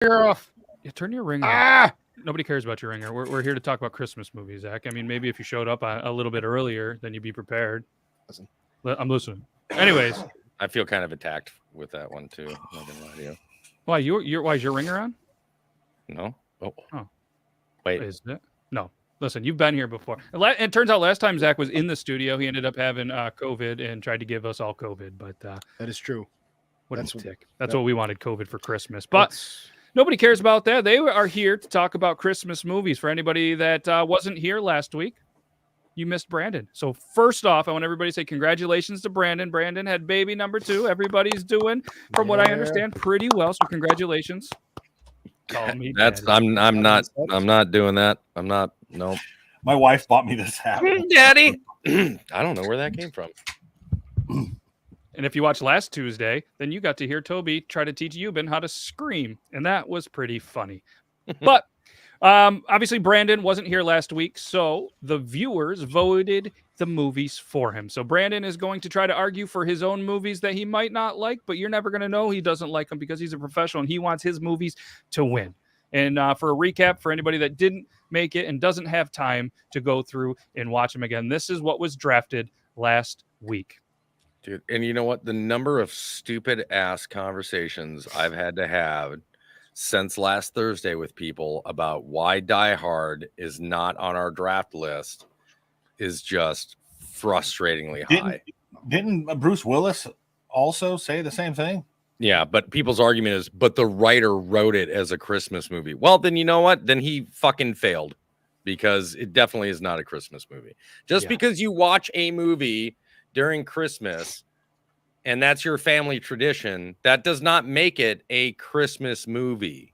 You're off. Yeah, turn your ringer off. Ah, Nobody cares about your ringer. We're here to talk about Christmas movies, Zach. I mean, maybe if you showed up a little bit earlier, then you'd be prepared. listen. I'm listening. Anyways, I feel kind of attacked with that one too. I'm not gonna lie to you. why is your ringer on? No. Oh. Oh. Wait. Is it? No. Listen, you've been here before. It turns out last time Zach was in the studio, he ended up having COVID and tried to give us all COVID. But That is true. what a That's- tick. That's what we wanted, COVID for Christmas. But nobody cares about that. They are here to talk about Christmas movies. For anybody that wasn't here last week, you missed Brandon. So first off, I want everybody to say congratulations to Brandon. Brandon had baby number 2. Everybody's doing, from what I understand, pretty well. So congratulations. Call me That's daddy. I'm not doing that. I'm not. No. My wife bought me this hat. Daddy. I don't know where that came from. And if you watched last Tuesday, then you got to hear Toby try to teach Euban how to scream. And that was pretty funny. But obviously, Brandon wasn't here last week. So the viewers voted the movies for him. So Brandon is going to try to argue for his own movies that he might not like, but you're never going to know he doesn't like them because he's a professional and he wants his movies to win. And for a recap, for anybody that didn't make it and doesn't have time to go through and watch them again, this is what was drafted last week. Dude, and you know what? The number of stupid ass conversations I've had to have since last Thursday with people about why Die Hard is not on our draft list is just frustratingly high. Didn't Bruce Willis also say the same thing? Yeah, but people's argument is, but the writer wrote it as a Christmas movie. Well, then you know what? Then he fucking failed because it definitely is not a Christmas movie. Just because you watch a movie during Christmas and that's your family tradition, that does not make it a Christmas movie.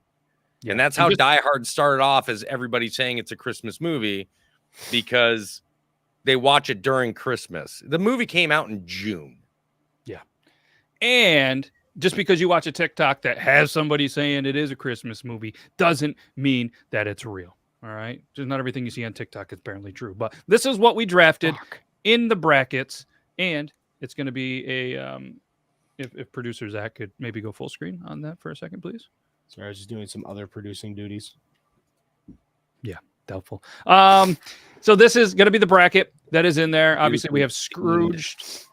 Yeah. And that's how Die Hard started off, as everybody saying it's a Christmas movie because they watch it during Christmas. The movie came out in June. Yeah. And just because you watch a TikTok that has somebody saying it is a Christmas movie doesn't mean that it's real. All right. Just not everything you see on TikTok is apparently true. But this is what we drafted in the brackets. And it's going to be a if producer Zach could maybe go full screen on that for a second, please. Sorry, I was just doing some other producing duties. Yeah, doubtful. So this is going to be the bracket that is in there. Obviously, we have Scrooged.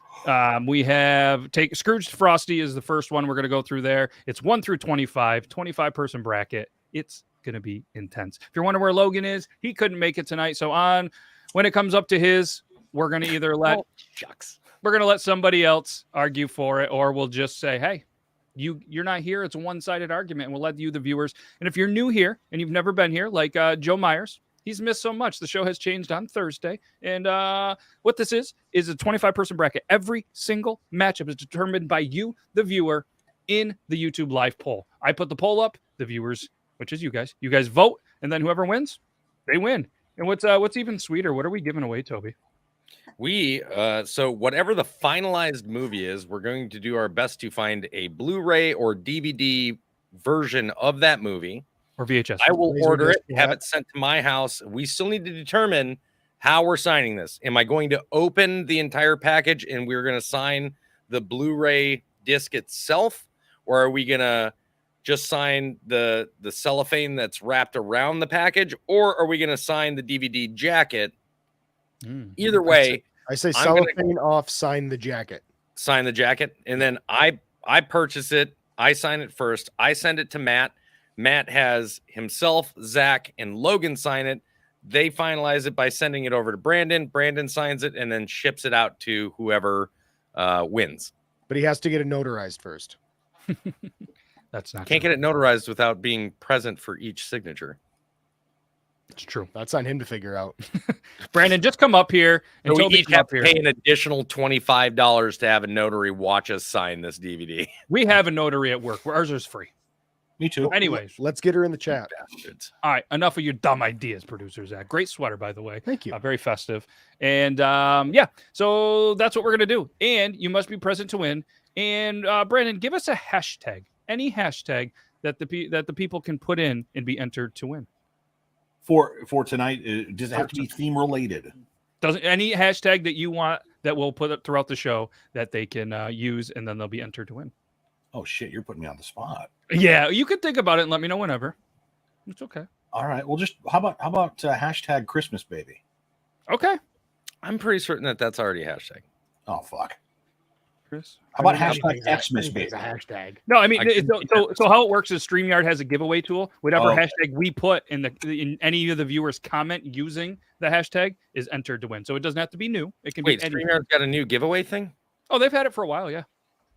We have Scrooged Frosty is the first one we're going to go through there. It's 1 through 25 person bracket. It's going to be intense. If you're wondering where Logan is, he couldn't make it tonight. So when it comes up to his, we're going to either let we're going to let somebody else argue for it, or we'll just say, hey, you're not here. It's a one-sided argument, and we'll let you, the viewers. And if you're new here and you've never been here, like Joe Myers, he's missed so much. The show has changed on Thursday. And what this is a 25-person bracket. Every single matchup is determined by you, the viewer, in the YouTube live poll. I put the poll up, the viewers, which is you guys vote, and then whoever wins, they win. And what's even sweeter, what are we giving away, Toby? So whatever the finalized movie is, we're going to do our best to find a Blu-ray or DVD version of that movie. Or VHS. I will order it, have it sent to my house. We still need to determine how we're signing this. Am I going to open the entire package and we're going to sign the Blu-ray disc itself? Or are we going to just sign the cellophane that's wrapped around the package? Or are we going to sign the DVD jacket? Either way, I say cellophane off, sign the jacket. Sign the jacket. And then I purchase it. I sign it first. I send it to Matt. Matt has himself, Zach, and Logan sign it. They finalize it by sending it over to Brandon. Brandon signs it and then ships it out to whoever wins. But he has to get it notarized first. That's not Can't get it notarized without being present for each signature. It's true. That's on him to figure out. Brandon, just come up here. And we each have to pay an additional $25 to have a notary watch us sign this DVD. We have a notary at work. Ours is free. Me too. Anyways, let's get her in the chat. Bastards. All right, enough of your dumb ideas, producer Zach. Great sweater, by the way. Thank you. Very festive. And so that's what we're gonna do. And you must be present to win. And Brandon, give us a hashtag, any hashtag that the people can put in and be entered to win. For tonight, does it have to be theme related? Doesn't any hashtag that you want that we'll put up throughout the show that they can use, and then they'll be entered to win. Oh shit, you're putting me on the spot. Yeah, you can think about it and let me know whenever. It's okay. All right. Well, just how about hashtag Christmas baby? Okay. I'm pretty certain that that's already a hashtag. Oh fuck. Chris. How about Anything's hashtag Xmas anything's baby? a hashtag. No, I mean, I can- so how it works is StreamYard has a giveaway tool. Whatever Oh. hashtag we put in any of the viewers' comment using the hashtag is entered to win. So it doesn't have to be new. It can Wait, be any. StreamYard's got a new giveaway thing? Oh, they've had it for a while. Yeah,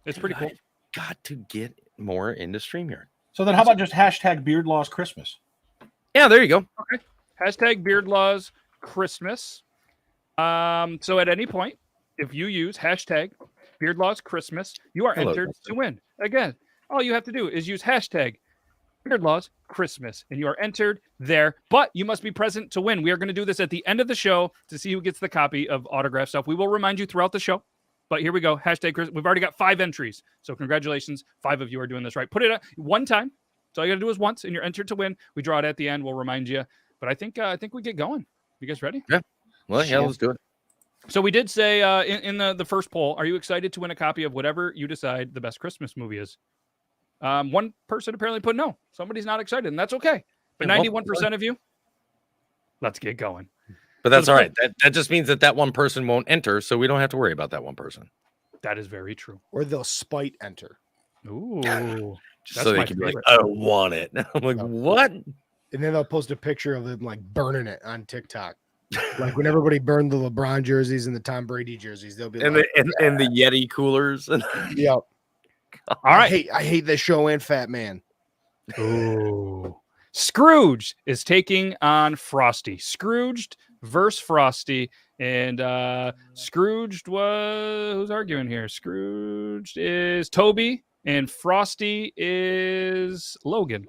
it's pretty cool. I've got to get more into StreamYard. So then, how about just hashtag Beard Laws Christmas? Yeah, there you go. Hashtag Beard Laws Christmas. So at any point, if you use hashtag Beard Laws Christmas, you are Hello, entered Justin. to win. Again, all you have to do is use hashtag Beard Laws Christmas, and you are entered there. But you must be present to win. We are going to do this at the end of the show to see who gets the copy of autograph stuff. We will remind you throughout the show. But here we go. Hashtag Christmas. We've already got 5 entries. So congratulations. 5 of you are doing this right. Put it one time. So all you got to do is once, and you're entered to win. We draw it at the end. We'll remind you. But I think we get going. You guys ready? Well, yeah, let's do it. So we did say in the first poll, are you excited to win a copy of whatever you decide the best Christmas movie is? One person apparently put no. Somebody's not excited, and that's okay. But Yeah, 91% of you, let's get going. But that's So all the right. That just means that one person won't enter, so we don't have to worry about that one person. That is very true. Or they'll spite enter. Ooh. Just That's so they my can be like, favorite. I don't want it. I'm like, Oh. what? And then they'll post a picture of them like burning it on TikTok. Like when everybody burned the LeBron jerseys and the Tom Brady jerseys, they'll be And like, and the Yeti coolers. And "Yep, All right. I hate this show and Fat Man." Ooh. Scrooge is taking on Frosty. Scrooged versus Frosty. And Scrooged who's arguing here? Scrooged is Toby, and Frosty is Logan.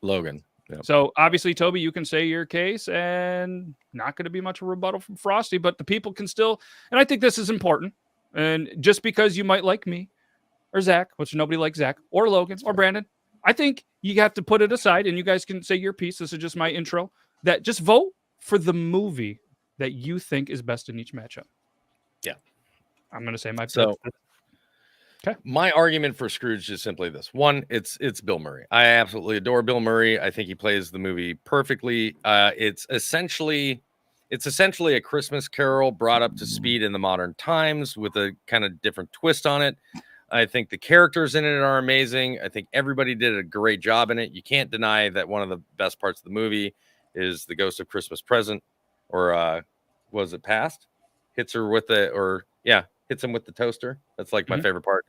Logan. Yep. So obviously, Toby, you can say your case, and not going to be much of a rebuttal from Frosty, but the people can still. And I think this is important. And just because you might like me or Zach, which nobody likes Zach or Logan or Brandon, I think you have to put it aside, and you guys can say your piece. This is just my intro. That just vote for the movie that you think is best in each matchup. Yeah. I'm going to say my. So- Okay. My argument for Scrooge is simply this. One, it's Bill Murray. I absolutely adore Bill Murray. I think he plays the movie perfectly. It's essentially a Christmas Carol brought up to speed in the modern times with a kind of different twist on it. I think the characters in it are amazing. I think everybody did a great job in it. You can't deny that one of the best parts of the movie is the Ghost of Christmas Present, or was it Past? Hits her with hits him with the toaster. That's like my favorite part.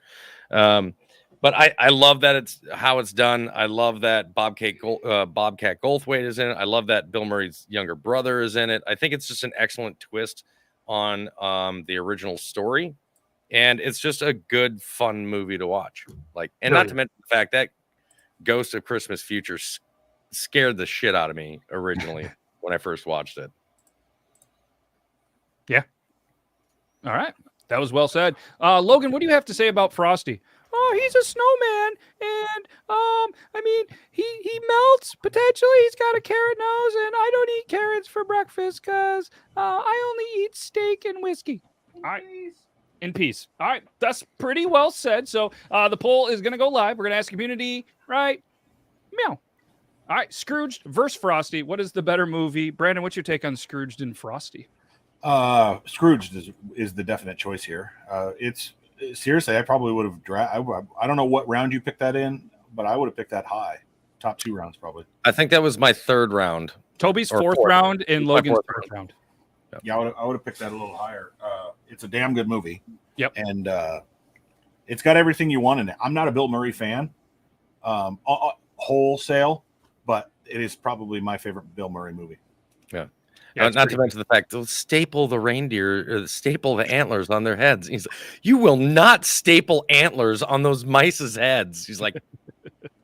But I love that it's how it's done. I love that Bobcat Goldthwait is in it. I love that Bill Murray's younger brother is in it. I think it's just an excellent twist on the original story, and it's just a good, fun movie to watch. Like, and not to mention the fact that Ghost of Christmas Future scared the shit out of me originally when I first watched it. Yeah. All right. That was well said. Logan, what do you have to say about Frosty? Oh, he's a snowman, and I mean, he melts potentially. He's got a carrot nose, and I don't eat carrots for breakfast because I only eat steak and whiskey. All right. In peace. All right, that's pretty well said. So the poll is going to go live. We're going to ask community, right? Meow. All right, Scrooged versus Frosty. What is the better movie? Brandon, what's your take on Scrooged and Frosty? Scrooge is the definite choice here. It's seriously, I probably would have I don't know what round you picked that in, but I would have picked that high. Top 2 rounds, probably. I think that was my 3rd round. Toby's Or 4th fourth. round and My Logan's 4th 3rd round. Yeah, I would have picked that a little higher. It's a damn good movie. Yep. And it's got everything you want in it. I'm not a Bill Murray fan, wholesale, but it is probably my favorite Bill Murray movie. Yeah, Not to mention the fact they'll staple the reindeer, or staple the antlers on their heads. He's like, you will not staple antlers on those mice's heads. He's like,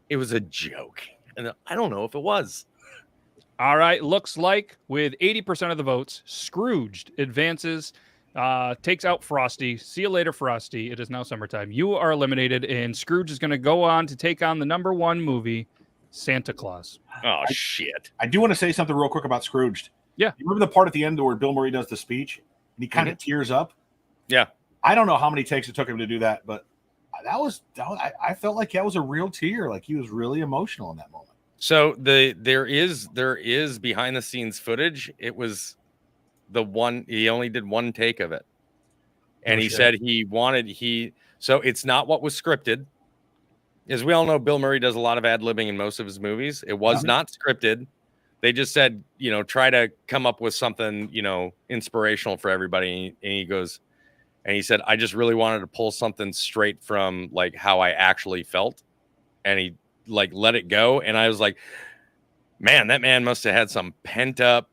it was a joke. And I don't know if it was. All right. Looks like with 80% of the votes, Scrooged advances, takes out Frosty. See you later, Frosty. It is now summertime. You are eliminated, and Scrooge is going to go on to take on the number 1 movie, Santa Claus. Oh, shit. I do want to say something real quick about Scrooged. Yeah. You remember the part at the end where Bill Murray does the speech and he kind of tears up? Yeah. I don't know how many takes it took him to do that, but I felt like that was a real tear. Like he was really emotional in that moment. So there is behind the scenes footage. It was he only did one take of it. And he said so it's not what was scripted. As we all know, Bill Murray does a lot of ad-libbing in most of his movies. It was not scripted. They just said, try to come up with something, inspirational for everybody. And he goes, and he said, I just really wanted to pull something straight from like how I actually felt. And he like let it go. And I was like, man, that man must have had some pent up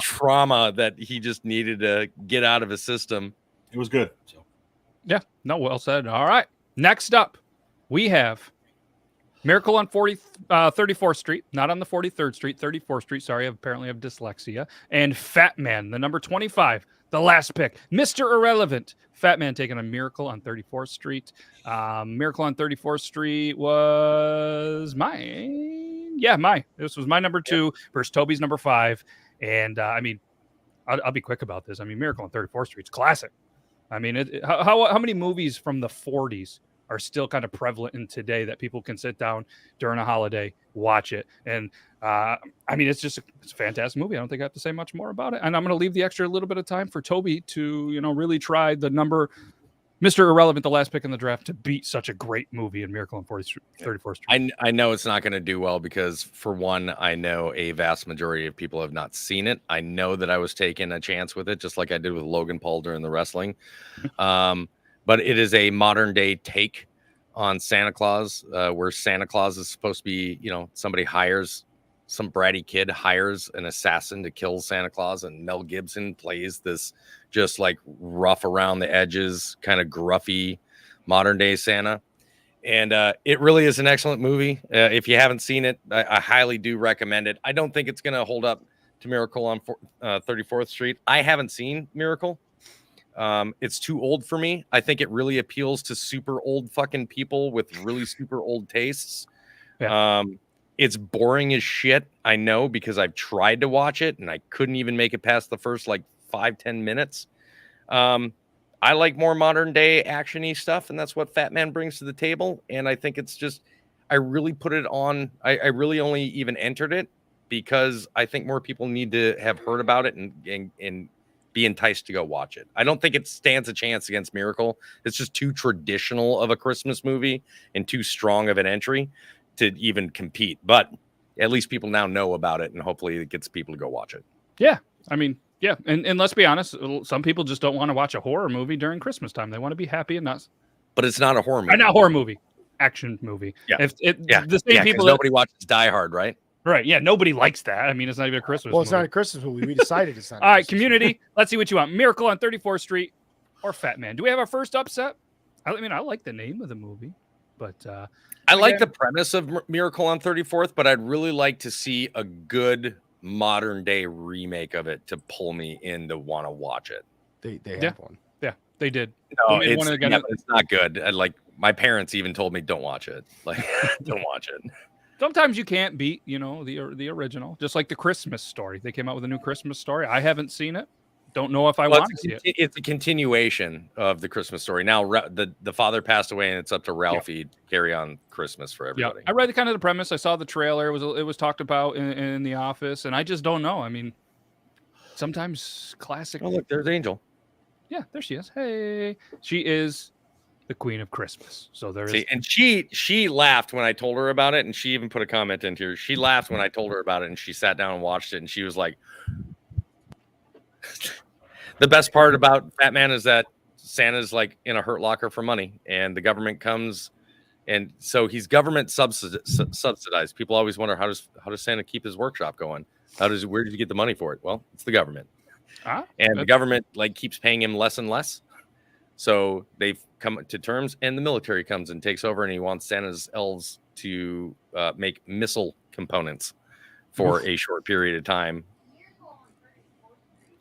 trauma that he just needed to get out of his system. It was good. So yeah, no, well said. All right. Next up, we have Miracle on 34th Street, not on the 43rd Street, 34th Street. Sorry, I apparently have dyslexia. And Fat Man, the number 25, the last pick. Mr. Irrelevant. Fat Man taking a Miracle on 34th Street. Miracle on 34th Street was mine. Yeah, mine. This was my number 2 versus Toby's number 5. And I mean, I'll be quick about this. I mean, Miracle on 34th Street is classic. I mean, how many movies from the 40s are still kind of prevalent in today that people can sit down during a holiday, watch it. And I mean, it's a fantastic movie. I don't think I have to say much more about it. And I'm going to leave the extra little bit of time for Toby to, really try the number Mr. Irrelevant, the last pick in the draft, to beat such a great movie in Miracle on 34th Street. I know it's not going to do well because, for one, I know a vast majority of people have not seen it. I know that I was taking a chance with it, just like I did with Logan Paul during the wrestling. But it is a modern day take on Santa Claus, where Santa Claus is supposed to be, somebody some bratty kid hires an assassin to kill Santa Claus, and Mel Gibson plays this just like rough around the edges, kind of gruffy modern day Santa. And it really is an excellent movie. If you haven't seen it, I highly do recommend it. I don't think it's going to hold up to Miracle on 34th Street. I haven't seen Miracle. It's too old for me. I think it really appeals to super old fucking people with really super old tastes. Yeah. It's boring as shit. I know, because I've tried to watch it and I couldn't even make it past the first like 5-10 minutes. I like more modern day actiony stuff, and that's what Fat Man brings to the table. And I think it's just, I really put it on. I really only even entered it because I think more people need to have heard about it and be enticed to go watch it. I don't think it stands a chance against Miracle. It's just too traditional of a Christmas movie and too strong of an entry to even compete. But at least people now know about it, and hopefully it gets people to go watch it. Yeah. I mean, yeah. And let's be honest, some people just don't want to watch a horror movie during Christmas time. They want to be happy and not. But it's not a horror movie. Not a horror movie. Action movie. Yeah. The same people. Nobody watches Die Hard, right? Right. Yeah. Nobody likes that. I mean, it's not even a Christmas movie. It's not a Christmas movie. We decided it's not. All right, community. Let's see what you want. Miracle on 34th Street or Fat Man. Do we have our first upset? I mean, I like the name of the movie, but I like the premise of Miracle on 34th, but I'd really like to see a good modern day remake of it to pull me in to want to watch it. They have one. Yeah, they did. No, it's not good. Like, my parents even told me, don't watch it. Like, don't watch it. Sometimes you can't beat, the original. Just like the Christmas Story. They came out with a new Christmas Story. I haven't seen it. Don't know if I want to see it. It's a continuation of the Christmas Story. Now the father passed away, and it's up to Ralphie to carry on Christmas for everybody. Yeah. I read the premise. I saw the trailer. It was talked about in the office, and I just don't know. I mean, sometimes classic. Oh, look, there's Angel. Yeah, there she is. Hey, she is the Queen of Christmas. So there is. And she laughed when I told her about it, and she even put a comment in here. She laughed when I told her about it, and she sat down and watched it, and she was like. The best part about Fat Man is that Santa's like in a Hurt Locker for money, and the government comes, and so he's government subsidized. People always wonder, how does Santa keep his workshop going? Where did you get the money for it? Well, it's the government, and the government like keeps paying him less and less. So they've come to terms, and the military comes and takes over, and he wants Santa's elves to make missile components for a short period of time.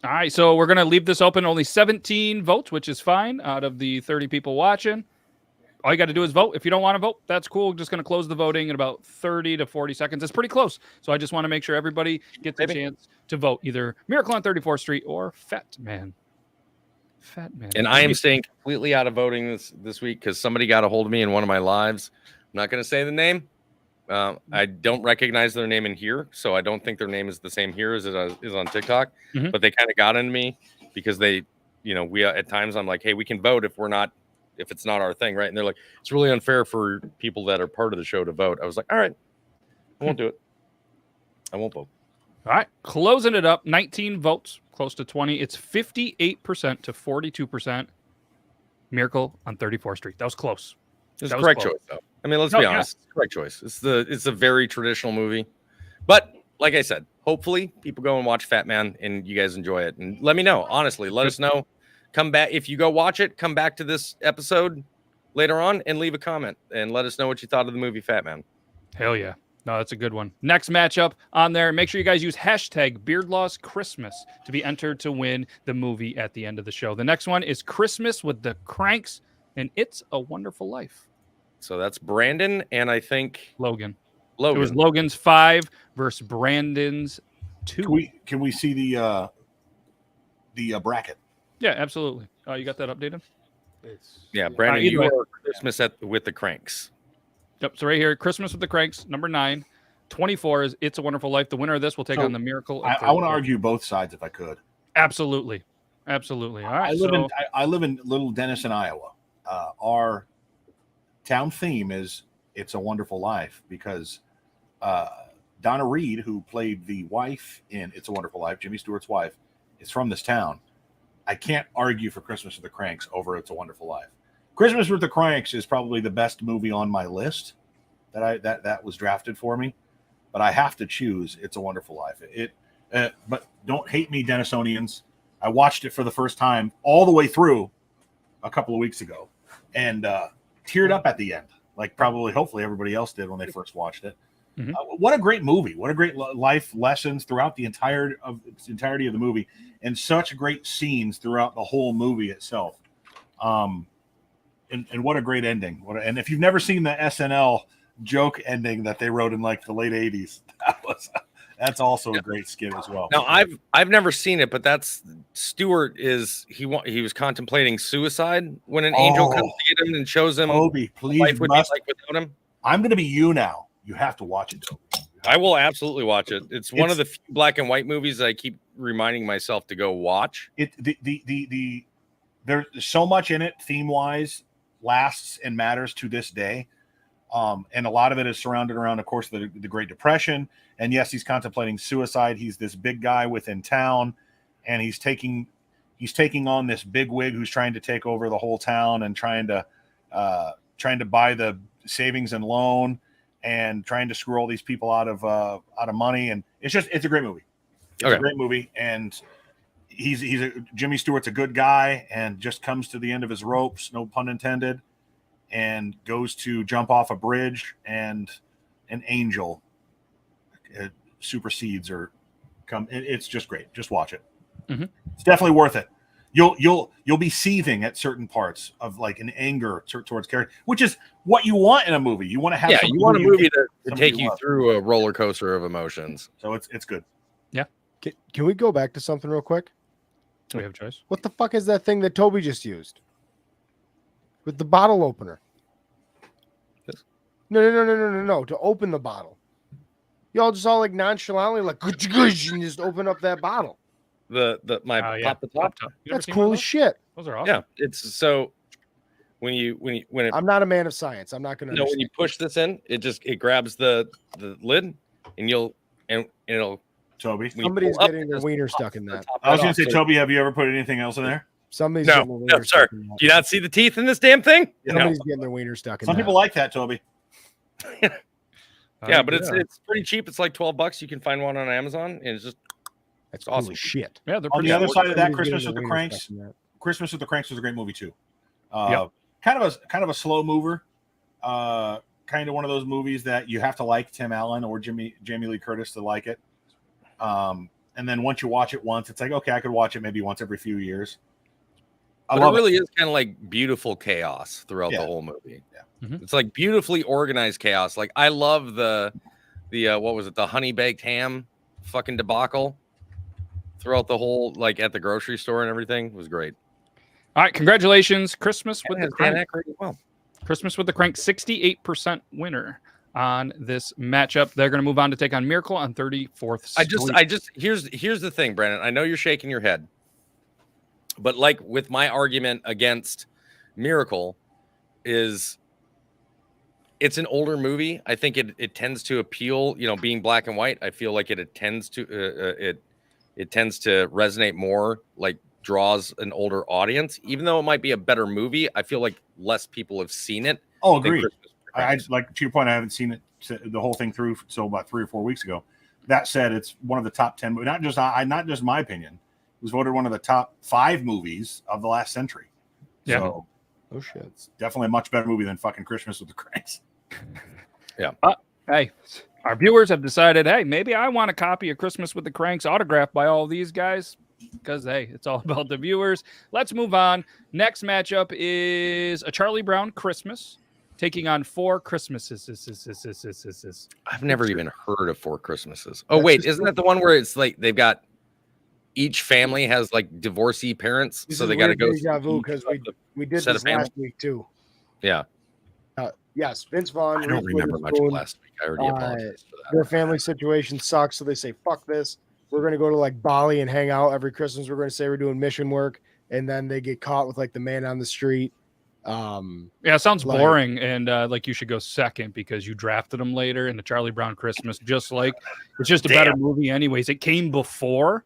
All right, so we're going to leave this open. Only 17 votes, which is fine, out of the 30 people watching. All you got to do is vote. If you don't want to vote, that's cool. Just going to close the voting in about 30 to 40 seconds. It's pretty close. So I just want to make sure everybody gets a chance to vote, either Miracle on 34th Street or Fat Man. Fat Man. And I am staying completely out of voting this week because somebody got a hold of me in one of my lives. I'm not going to say the name. I don't recognize their name in here, so I don't think their name is the same here as it is on TikTok. Mhm. But they kind of got into me because they, we at times I'm like, hey, we can vote if it's not our thing, right? And they're like, it's really unfair for people that are part of the show to vote. I was like, all right, I won't do it. I won't vote. All right, closing it up. 19 votes, close to 20. It's 58% to 42%. Miracle on 34th Street. That was close. It's That the was correct close. choice, though. I mean, let's No, be yeah. honest. It's the correct choice. It's a very traditional movie. But like I said, hopefully people go and watch Fat Man and you guys enjoy it. And let me know. Honestly, let us know. Come back. If you go watch it, come back to this episode later on and leave a comment and let us know what you thought of the movie Fat Man. Hell yeah. No, that's a good one. Next matchup on there. Make sure you guys use hashtag BeardLawsChristmas to be entered to win the movie at the end of the show. The next one is Christmas with the Cranks and It's a Wonderful Life. So that's Brandon and I think Logan. Logan. It was Logan's 5 versus Brandon's 2. Can we see the bracket? Yeah, absolutely. You got that updated? Yeah, Brandon, either you way. are Christmas with the Cranks. Yep. So right here, Christmas with the Cranks, number 9. 24 is It's a Wonderful Life. The winner of this will take So, on the Miracle. I want to argue both sides if I could. Absolutely. Absolutely. All right. I live in Little Denison, Iowa. Our town theme is "It's a Wonderful Life" because Donna Reed, who played the wife in "It's a Wonderful Life," Jimmy Stewart's wife, is from this town. I can't argue for Christmas with the Cranks over "It's a Wonderful Life." Christmas with the Cranks is probably the best movie on my list that was drafted for me, but I have to choose "It's a Wonderful Life." But don't hate me, Denisonians. I watched it for the first time all the way through a couple of weeks ago, and teared up at the end, like hopefully everybody else did when they first watched it. Mhm. What a great movie! What a great life lessons throughout the entirety of the movie, and such great scenes throughout the whole movie itself. And what a great ending! And if you've never seen the SNL joke ending that they wrote in like the late '80s, that's also a great skit as well. Now I've never seen it, but that's Stewart he was contemplating suicide when an angel comes to get him and shows him Toby, what please, life would be like without him. I'm going to be you now. You have to watch it, Toby. I will absolutely watch it. It's one of the few black and white movies that I keep reminding myself to go watch. There's so much in it theme wise, lasts and matters to this day. And a lot of it is surrounded around, of course, the Great Depression. And yes, he's contemplating suicide. He's this big guy within town, and he's taking on this big wig who's trying to take over the whole town and trying to buy the savings and loan and trying to screw all these people out of money. And it's a great movie. It's a great movie. And Jimmy Stewart's a good guy and just comes to the end of his ropes, no pun intended, and goes to jump off a bridge, and an angel supersedes or come. It's just great. Just watch it. Mm-hmm. It's definitely worth it. You'll be seething at certain parts of like an anger towards character, which is what you want in a movie. You want to have you want a movie to take you love. through a roller coaster of emotions. So it's good. Yeah. Can we go back to something real quick? Do we have a choice? What the fuck is that thing that Toby just used with the bottle opener? This? No. To open the bottle, y'all just all like nonchalantly like and just open up that bottle. Pop the top. Top. You ever That's seen cool one as of shit. those? Those are awesome. Yeah, it's so when it I'm not a man of science. I'm not gonna. when you push this in, it grabs the lid, and it'll. Toby, Somebody's getting their wiener stuck in that. I was going to say, Toby, have you ever put anything else in there? Somebody's No, getting their wiener no, sir. stuck in that. Do you not see the teeth in this damn thing? Somebody's getting their wiener stuck in Some that. people like that, Toby. Yeah, but it's pretty cheap. It's like $12. You can find one on Amazon, and it's just That's awesome. cool as shit. Yeah, they're On pretty the other good. side of that, Somebody's Christmas getting with the their wiener Cranks. stuck in that. Christmas with the Cranks was a great movie too. Yep. Kind of a slow mover. Kind of one of those movies that you have to like Tim Allen or Jamie Lee Curtis to like it. And then once you watch it once, it's like, okay, I could watch it maybe once every few years. But it really is kind of like beautiful chaos throughout the whole movie. Yeah. Mhm. It's like beautifully organized chaos. Like I love the what was it, the honey baked ham fucking debacle throughout the whole, like at the grocery store and everything. It was great. All right, congratulations, Christmas with the Dan Crank. Aykroyd as well. Christmas with the Crank, 68% winner on this matchup. They're going to move on to take on Miracle on 34th Street. Here's the thing, Brandon. I know you're shaking your head, but like with my argument against Miracle is it's an older movie. I think it tends to appeal, being black and white. I feel like it tends to resonate more, like draws an older audience, even though it might be a better movie. I feel like less people have seen it. Oh, agreed. I like, to your point, I haven't seen it the whole thing through so about 3 or 4 weeks ago. That said, it's one of the top 10, not just my opinion. It was voted one of the top 5 movies of the last century. Yeah. So, Oh shit. it's definitely a much better movie than fucking Christmas with the Cranks. Yeah. Hey, our viewers have decided, hey, maybe I want a copy of Christmas with the Cranks autographed by all these guys. Because, hey, it's all about the viewers. Let's move on. Next matchup is a Charlie Brown Christmas taking on 4 Christmases. I've never even heard of 4 Christmases. Oh, wait, isn't that the one where it's like they've got each family has like divorcee parents, so they got to go because we did this last week too. Yeah. Yes, Vince Vaughn. I don't remember much of last week. I already apologize for that. Their family situation sucks, so they say, fuck this. We're going to go to like Bali and hang out every Christmas. We're going to say we're doing mission work. And then they get caught with like the man on the street. Yeah, it sounds boring. And like you should go second because you drafted him later in the Charlie Brown Christmas. Just like it's just a better movie anyways. It came before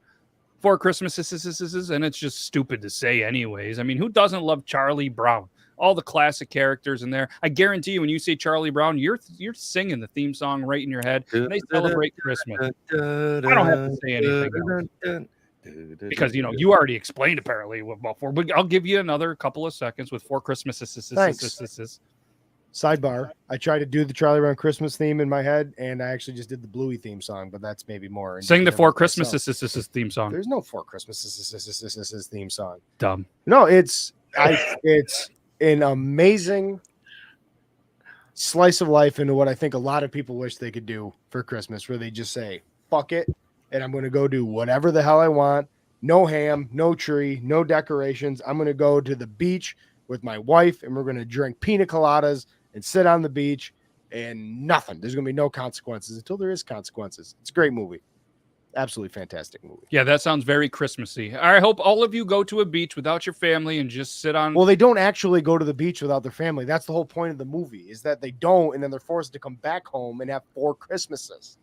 4 Christmases and it's just stupid to say anyways. I mean, who doesn't love Charlie Brown? All the classic characters in there. I guarantee you, when you say Charlie Brown, you're singing the theme song right in your head. And they celebrate Christmas. I don't have to say anything else. Because you already explained apparently about 4. But I'll give you another couple of seconds with 4 Christmases. Thanks. Sidebar: I tried to do the Charlie Brown Christmas theme in my head, and I actually just did the Bluey theme song. But that's maybe more. Sing the 4 Christmases theme song. There's no 4 Christmases theme song. Dumb. No, it's an amazing slice of life into what I think a lot of people wish they could do for Christmas, where they just say, fuck it, and I'm going to go do whatever the hell I want. No ham, no tree, no decorations. I'm going to go to the beach with my wife, and we're going to drink pina coladas and sit on the beach and nothing. There's going to be no consequences until there is consequences. It's a great movie. Absolutely fantastic movie. Yeah, that sounds very Christmassy. I hope all of you go to a beach without your family and just sit on. Well, they don't actually go to the beach without their family. That's the whole point of the movie, is that they don't, and then they're forced to come back home and have 4 Christmases.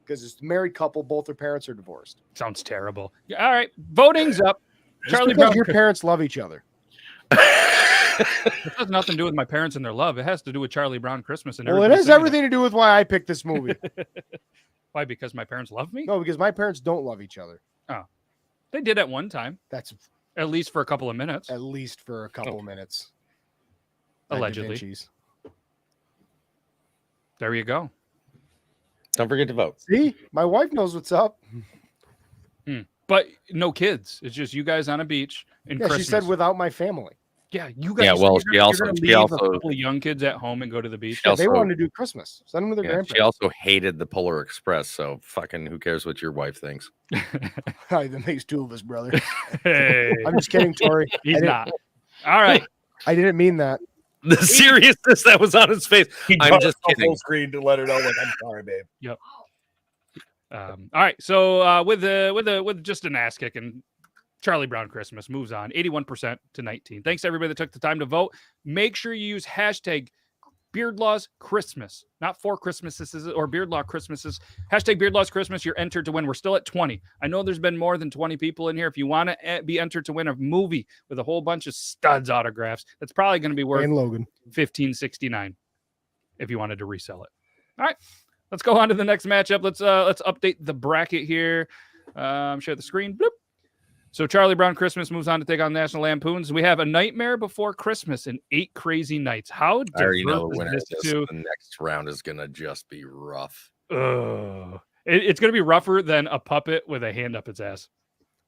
Because it's a married couple, both their parents are divorced. Sounds terrible. All right, voting's up. Charlie Brown. Your parents love each other. It has nothing to do with my parents and their love. It has to do with Charlie Brown Christmas. And well, it has everything to do with why I picked this movie. Why? Because my parents love me? No, because my parents don't love each other. Oh, they did at one time. That's at least for a couple of minutes. At least for a couple of minutes. Allegedly. There you go. Don't forget to vote. See, my wife knows what's up. But no kids. It's just you guys on a beach in Christmas. She said without my family. Yeah, you guys. Yeah, well, she also leave a couple of young kids at home and go to the beach. They wanted to do Christmas. Send them to their grandparents. She also hated the Polar Express, so fucking who cares what your wife thinks? That makes 2 of us, brother. Hey. I'm just kidding, Tori. He's not. All right. I didn't mean that. The seriousness that was on his face. I'm just kidding. Full screen to let her know, like, I'm sorry, babe. Yep. All right. So with just an ass kicking, Charlie Brown Christmas moves on 81% to 19. Thanks to everybody that took the time to vote. Make sure you use hashtag Beardlaws Christmas, not 4 Christmases or Beardlaw Christmases. Hashtag Beardlaws Christmas. You're entered to win. We're still at 20. I know there's been more than 20 people in here. If you want to be entered to win a movie with a whole bunch of studs autographs, that's probably going to be worth $15.69 if you wanted to resell it. All right. Let's go on to the next matchup. Let's update the bracket here. Share the screen. Bloop. So Charlie Brown Christmas moves on to take on National Lampoons. We have A Nightmare Before Christmas and 8 Crazy Nights. How I already know the winner this of this. The next round is gonna just be rough. It's gonna be rougher than a puppet with a hand up its ass.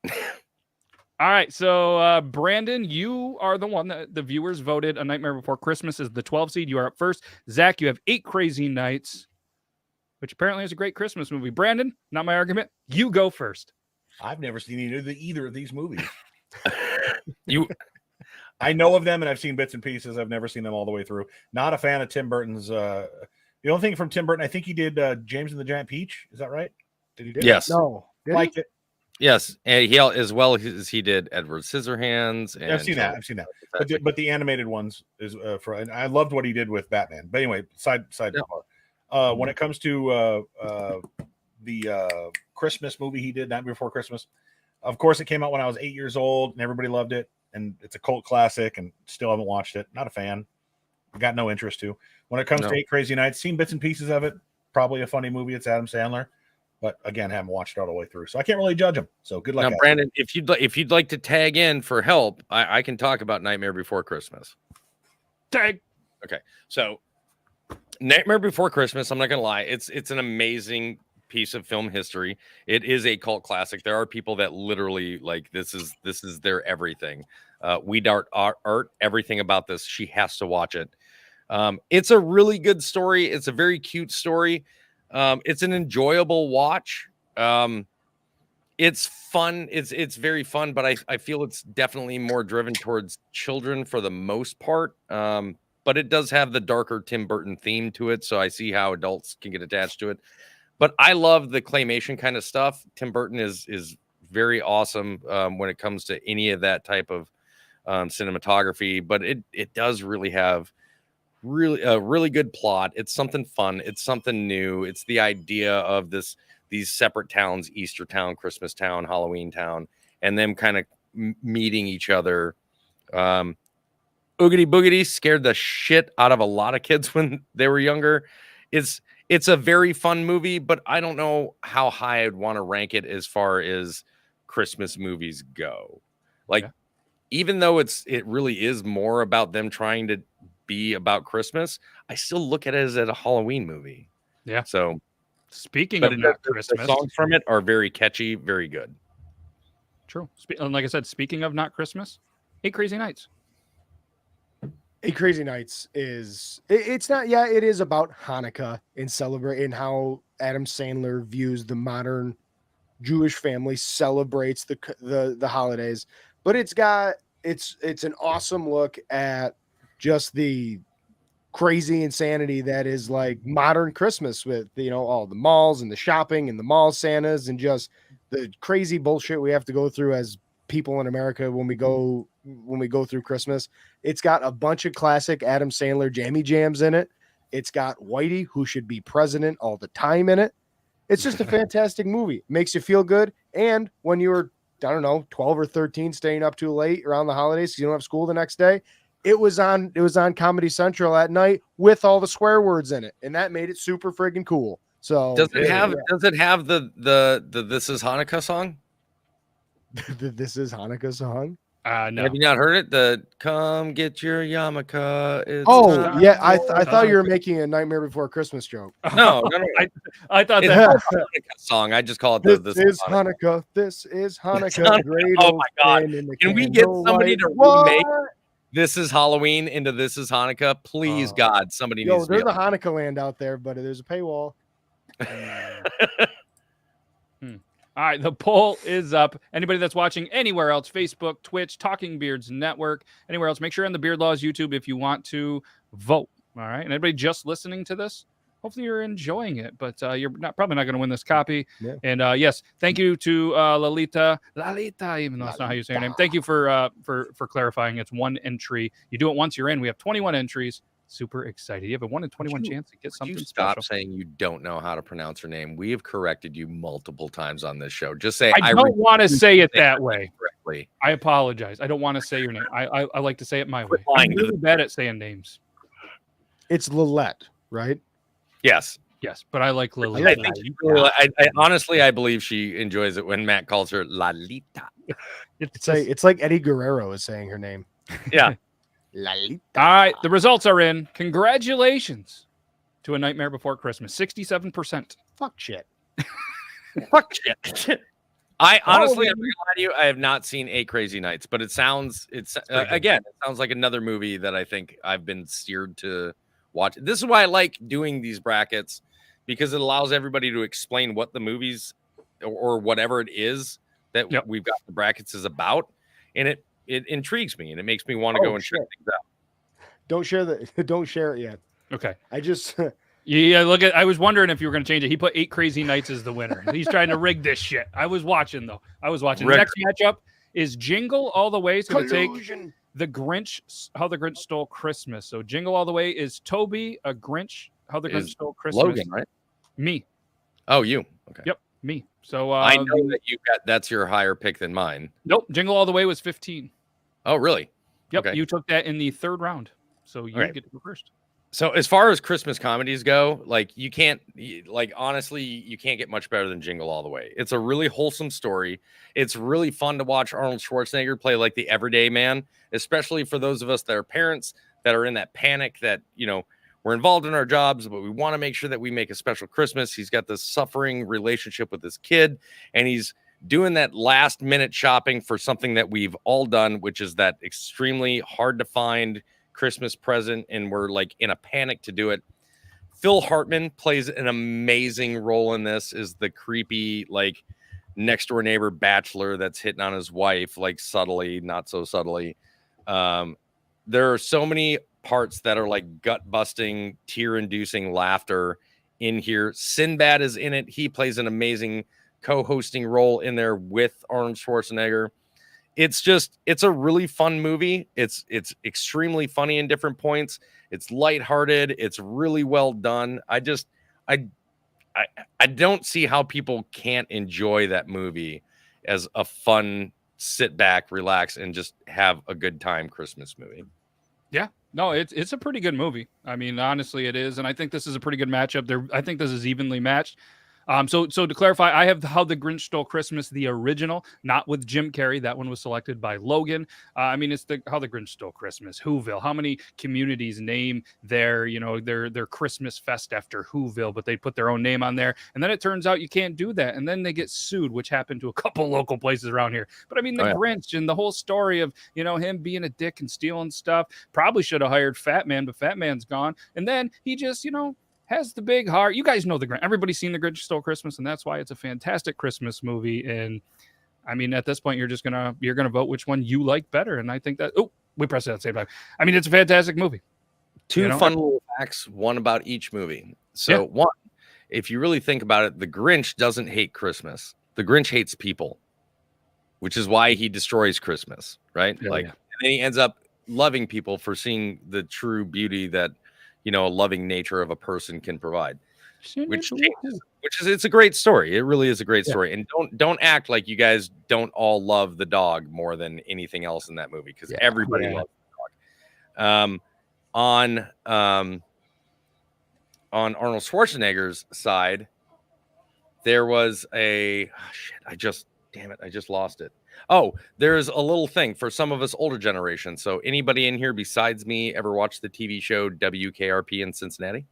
All right, so Brandon, you are the one that the viewers voted. A Nightmare Before Christmas is the 12 seed. You are up first. Zach, you have 8 Crazy Nights, which apparently is a great Christmas movie. Brandon, not my argument. You go first. I've never seen either of these movies. I know of them and I've seen bits and pieces. I've never seen them all the way through. Not a fan of Tim Burton's. The only thing from Tim Burton, I think he did James and the Giant Peach. Is that right? Did he do? Yes. No. Did Liked he? it. Yes, and he as well as he did Edward Scissorhands. And Yeah, I've seen that. But the animated ones is and I loved what he did with Batman. But anyway, side. Yeah. When it comes to the Christmas movie he did, Nightmare Before Christmas, of course it came out when I was 8 years old, and everybody loved it, and it's a cult classic, and still haven't watched it. Not a fan. Got no interest to. When it comes to 8 Crazy Nights, seen bits and pieces of it. Probably a funny movie. It's Adam Sandler. But again, haven't watched it all the way through, so I can't really judge him. So good luck. Now, Brandon, if you'd like to tag in for help, I can talk about Nightmare Before Christmas. Tag. Okay, so Nightmare Before Christmas. I'm not gonna lie, it's an amazing piece of film history. It is a cult classic. There are people that literally like this is their everything. We art everything about this. She has to watch it. It's a really good story. It's a very cute story. It's an enjoyable watch. It's fun. It's very fun, but I feel it's definitely more driven towards children for the most part. But it does have the darker Tim Burton theme to it, so I see how adults can get attached to it. But I love the claymation kind of stuff. Tim Burton is very awesome when it comes to any of that type of cinematography. But it does really have really good plot. It's something fun. It's something new. It's the idea of these separate towns: Easter Town, Christmas Town, Halloween Town, and them kind of meeting each other. Oogity Boogity scared the shit out of a lot of kids when they were younger. It's a very fun movie, but I don't know how high I'd want to rank it as far as Christmas movies go. Like, even though it really is more about them trying to be about Christmas, I still look at it as a Halloween movie. Yeah. So speaking of not Christmas, the songs from it are very catchy, very good. True. And like I said, speaking of not Christmas, 8 Crazy Nights. 8 Crazy Nights it's not. Yeah, it is about Hanukkah and celebrating how Adam Sandler views the modern Jewish family celebrates the holidays, but it's an awesome look at just the crazy insanity that is like modern Christmas with, all the malls and the shopping and the mall Santas and just the crazy bullshit we have to go through as people in America when we go through Christmas. It's got a bunch of classic Adam Sandler jammy jams in it. It's got Whitey, who should be president all the time, in it. It's just a fantastic movie. Makes you feel good. And when you were, 12 or 13, staying up too late around the holidays because you don't have school the next day, it was on Comedy Central at night with all the swear words in it, and that made it super friggin' cool. So does it have the This Is Hanukkah song? This Is Hanukkah song? No. Have you not heard it? The Come Get Your Yarmulke. Yeah. I thought you were making a Nightmare Before Christmas joke. No. I thought it's that a Hanukkah song. I just call it This is Hanukkah. This is Hanukkah. Great. Oh my God! Can we get somebody to remake This Is Halloween into This Is Hanukkah? Please, God, somebody needs to. There's a Hanukkah land out there, but there's a paywall. All right, the poll is up. Anybody that's watching anywhere else, Facebook, Twitch, Talking Beards Network, anywhere else, make sure on the Beard Laws YouTube if you want to vote. All right, and anybody just listening to this, hopefully you're enjoying it, but you're probably not going to win this copy. Yeah. And yes, thank you to Lalita, even though that's not how you say her name. Thank you for clarifying. It's one entry. You do it once, you're in. We have 21 entries. Super excited. You have a 1 in 21 chance to get something stop special. Saying you don't know how to pronounce her name. We have corrected you multiple times on this show. Just say I don't want to say it that way. Correctly. I apologize. I don't want to say your name. I like to say it my way. I'm really bad at saying names. It's Lillette, right? Yes, but I like Lilith. I honestly, I believe she enjoys it when Matt calls her Lalita. It's like Eddie Guerrero is saying her name. Yeah. Lalita. All right, the results are in. Congratulations to A Nightmare Before Christmas. 67%. Fuck shit. Fuck shit. I honestly, I'm not gonna lie to you, I have not seen 8 Crazy Nights, but it sounds like another movie that I think I've been steered to watch. This is why I like doing these brackets, because it allows everybody to explain what the movies or whatever it is that we've got the brackets is about, and it it intrigues me and it makes me want to go and check things out. Don't share don't share it yet. Okay. I just Yeah, look at. I was wondering if you were going to change it. He put 8 Crazy Nights as the winner. He's trying to rig this shit. I was watching though. The next matchup is Jingle All the Way. It's going to take the Grinch. How the Grinch Stole Christmas. So Jingle All the Way is Toby, a Grinch. How the Grinch Stole Christmas. Logan, right? Me. Oh, you. Okay. Yep, me. So I know that you got that's your higher pick than mine. Nope. Jingle All the Way was 15. Oh, really? Yep. Okay. You took that in the 3rd round, so you get to go first. So as far as Christmas comedies go, like you can't, like honestly, you can't get much better than Jingle All the Way. It's a really wholesome story. It's really fun to watch Arnold Schwarzenegger play like the everyday man, especially for those of us that are parents that are in that panic that, you know, we're involved in our jobs, but we want to make sure that we make a special Christmas. He's got this suffering relationship with this kid, and he's doing that last minute shopping for something that we've all done, which is that extremely hard to find Christmas present, and we're like in a panic to do it. Phil Hartman plays an amazing role in this, is the creepy, like next door neighbor bachelor that's hitting on his wife, like subtly, not so subtly. There are so many parts that are like gut busting, tear inducing laughter in here. Sinbad is in it. He plays an amazing co-hosting role in there with Arnold Schwarzenegger. It's a really fun movie. It's extremely funny in different points. It's lighthearted. It's really well done. I don't see how people can't enjoy that movie as a fun sit back, relax, and just have a good time Christmas movie. Yeah, no, it's a pretty good movie. I mean, honestly, it is, and I think this is a pretty good matchup. I think this is evenly matched. So to clarify, I have How the Grinch Stole Christmas, the original, not with Jim Carrey. That one was selected by Logan. I mean, it's How the Grinch Stole Christmas, Whoville. How many communities name their Christmas fest after Whoville, but they put their own name on there, and then it turns out you can't do that, and then they get sued, which happened to a couple local places around here. But I mean, the Grinch and the whole story of him being a dick and stealing stuff. Probably should have hired Fat Man, but Fat Man's gone, and then he just has the big heart. You guys know the Grinch. Everybody's seen the Grinch Stole Christmas, and that's why it's a fantastic Christmas movie. And I mean, at this point, you're gonna vote which one you like better. And I think that we pressed it at the same time. I mean, it's a fantastic movie. Two fun little facts, one about each movie. So one, if you really think about it, the Grinch doesn't hate Christmas. The Grinch hates people, which is why he destroys Christmas, right? And then he ends up loving people for seeing the true beauty that a loving nature of a person can provide, which is it's a great story. It really is a great story. And don't act like you guys don't all love the dog more than anything else in that movie, because everybody loves the dog. On Arnold Schwarzenegger's side, there was I just lost it. Oh, there's a little thing for some of us older generation. So anybody in here besides me ever watched the TV show WKRP in Cincinnati?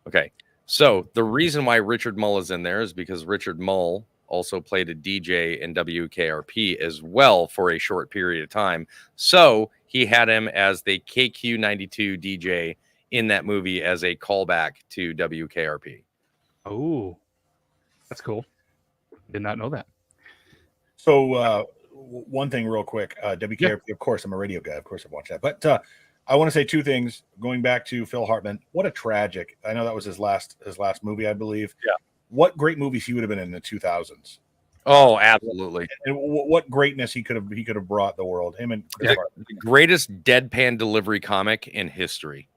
Okay. So the reason why Richard Mull is in there is because Richard Mull also played a DJ in WKRP as well for a short period of time. So he had him as the KQ92 DJ in that movie as a callback to WKRP. Oh, that's cool. Did not know that. So one thing real quick, WKRP, of course, I'm a radio guy. Of course, I've watched that. But I want to say two things. Going back to Phil Hartman, what a tragic. I know that was his last movie, I believe. Yeah. What great movies he would have been in the 2000s. Oh, absolutely. And what greatness he could have brought the world. Him and Chris Hartman. The greatest deadpan delivery comic in history.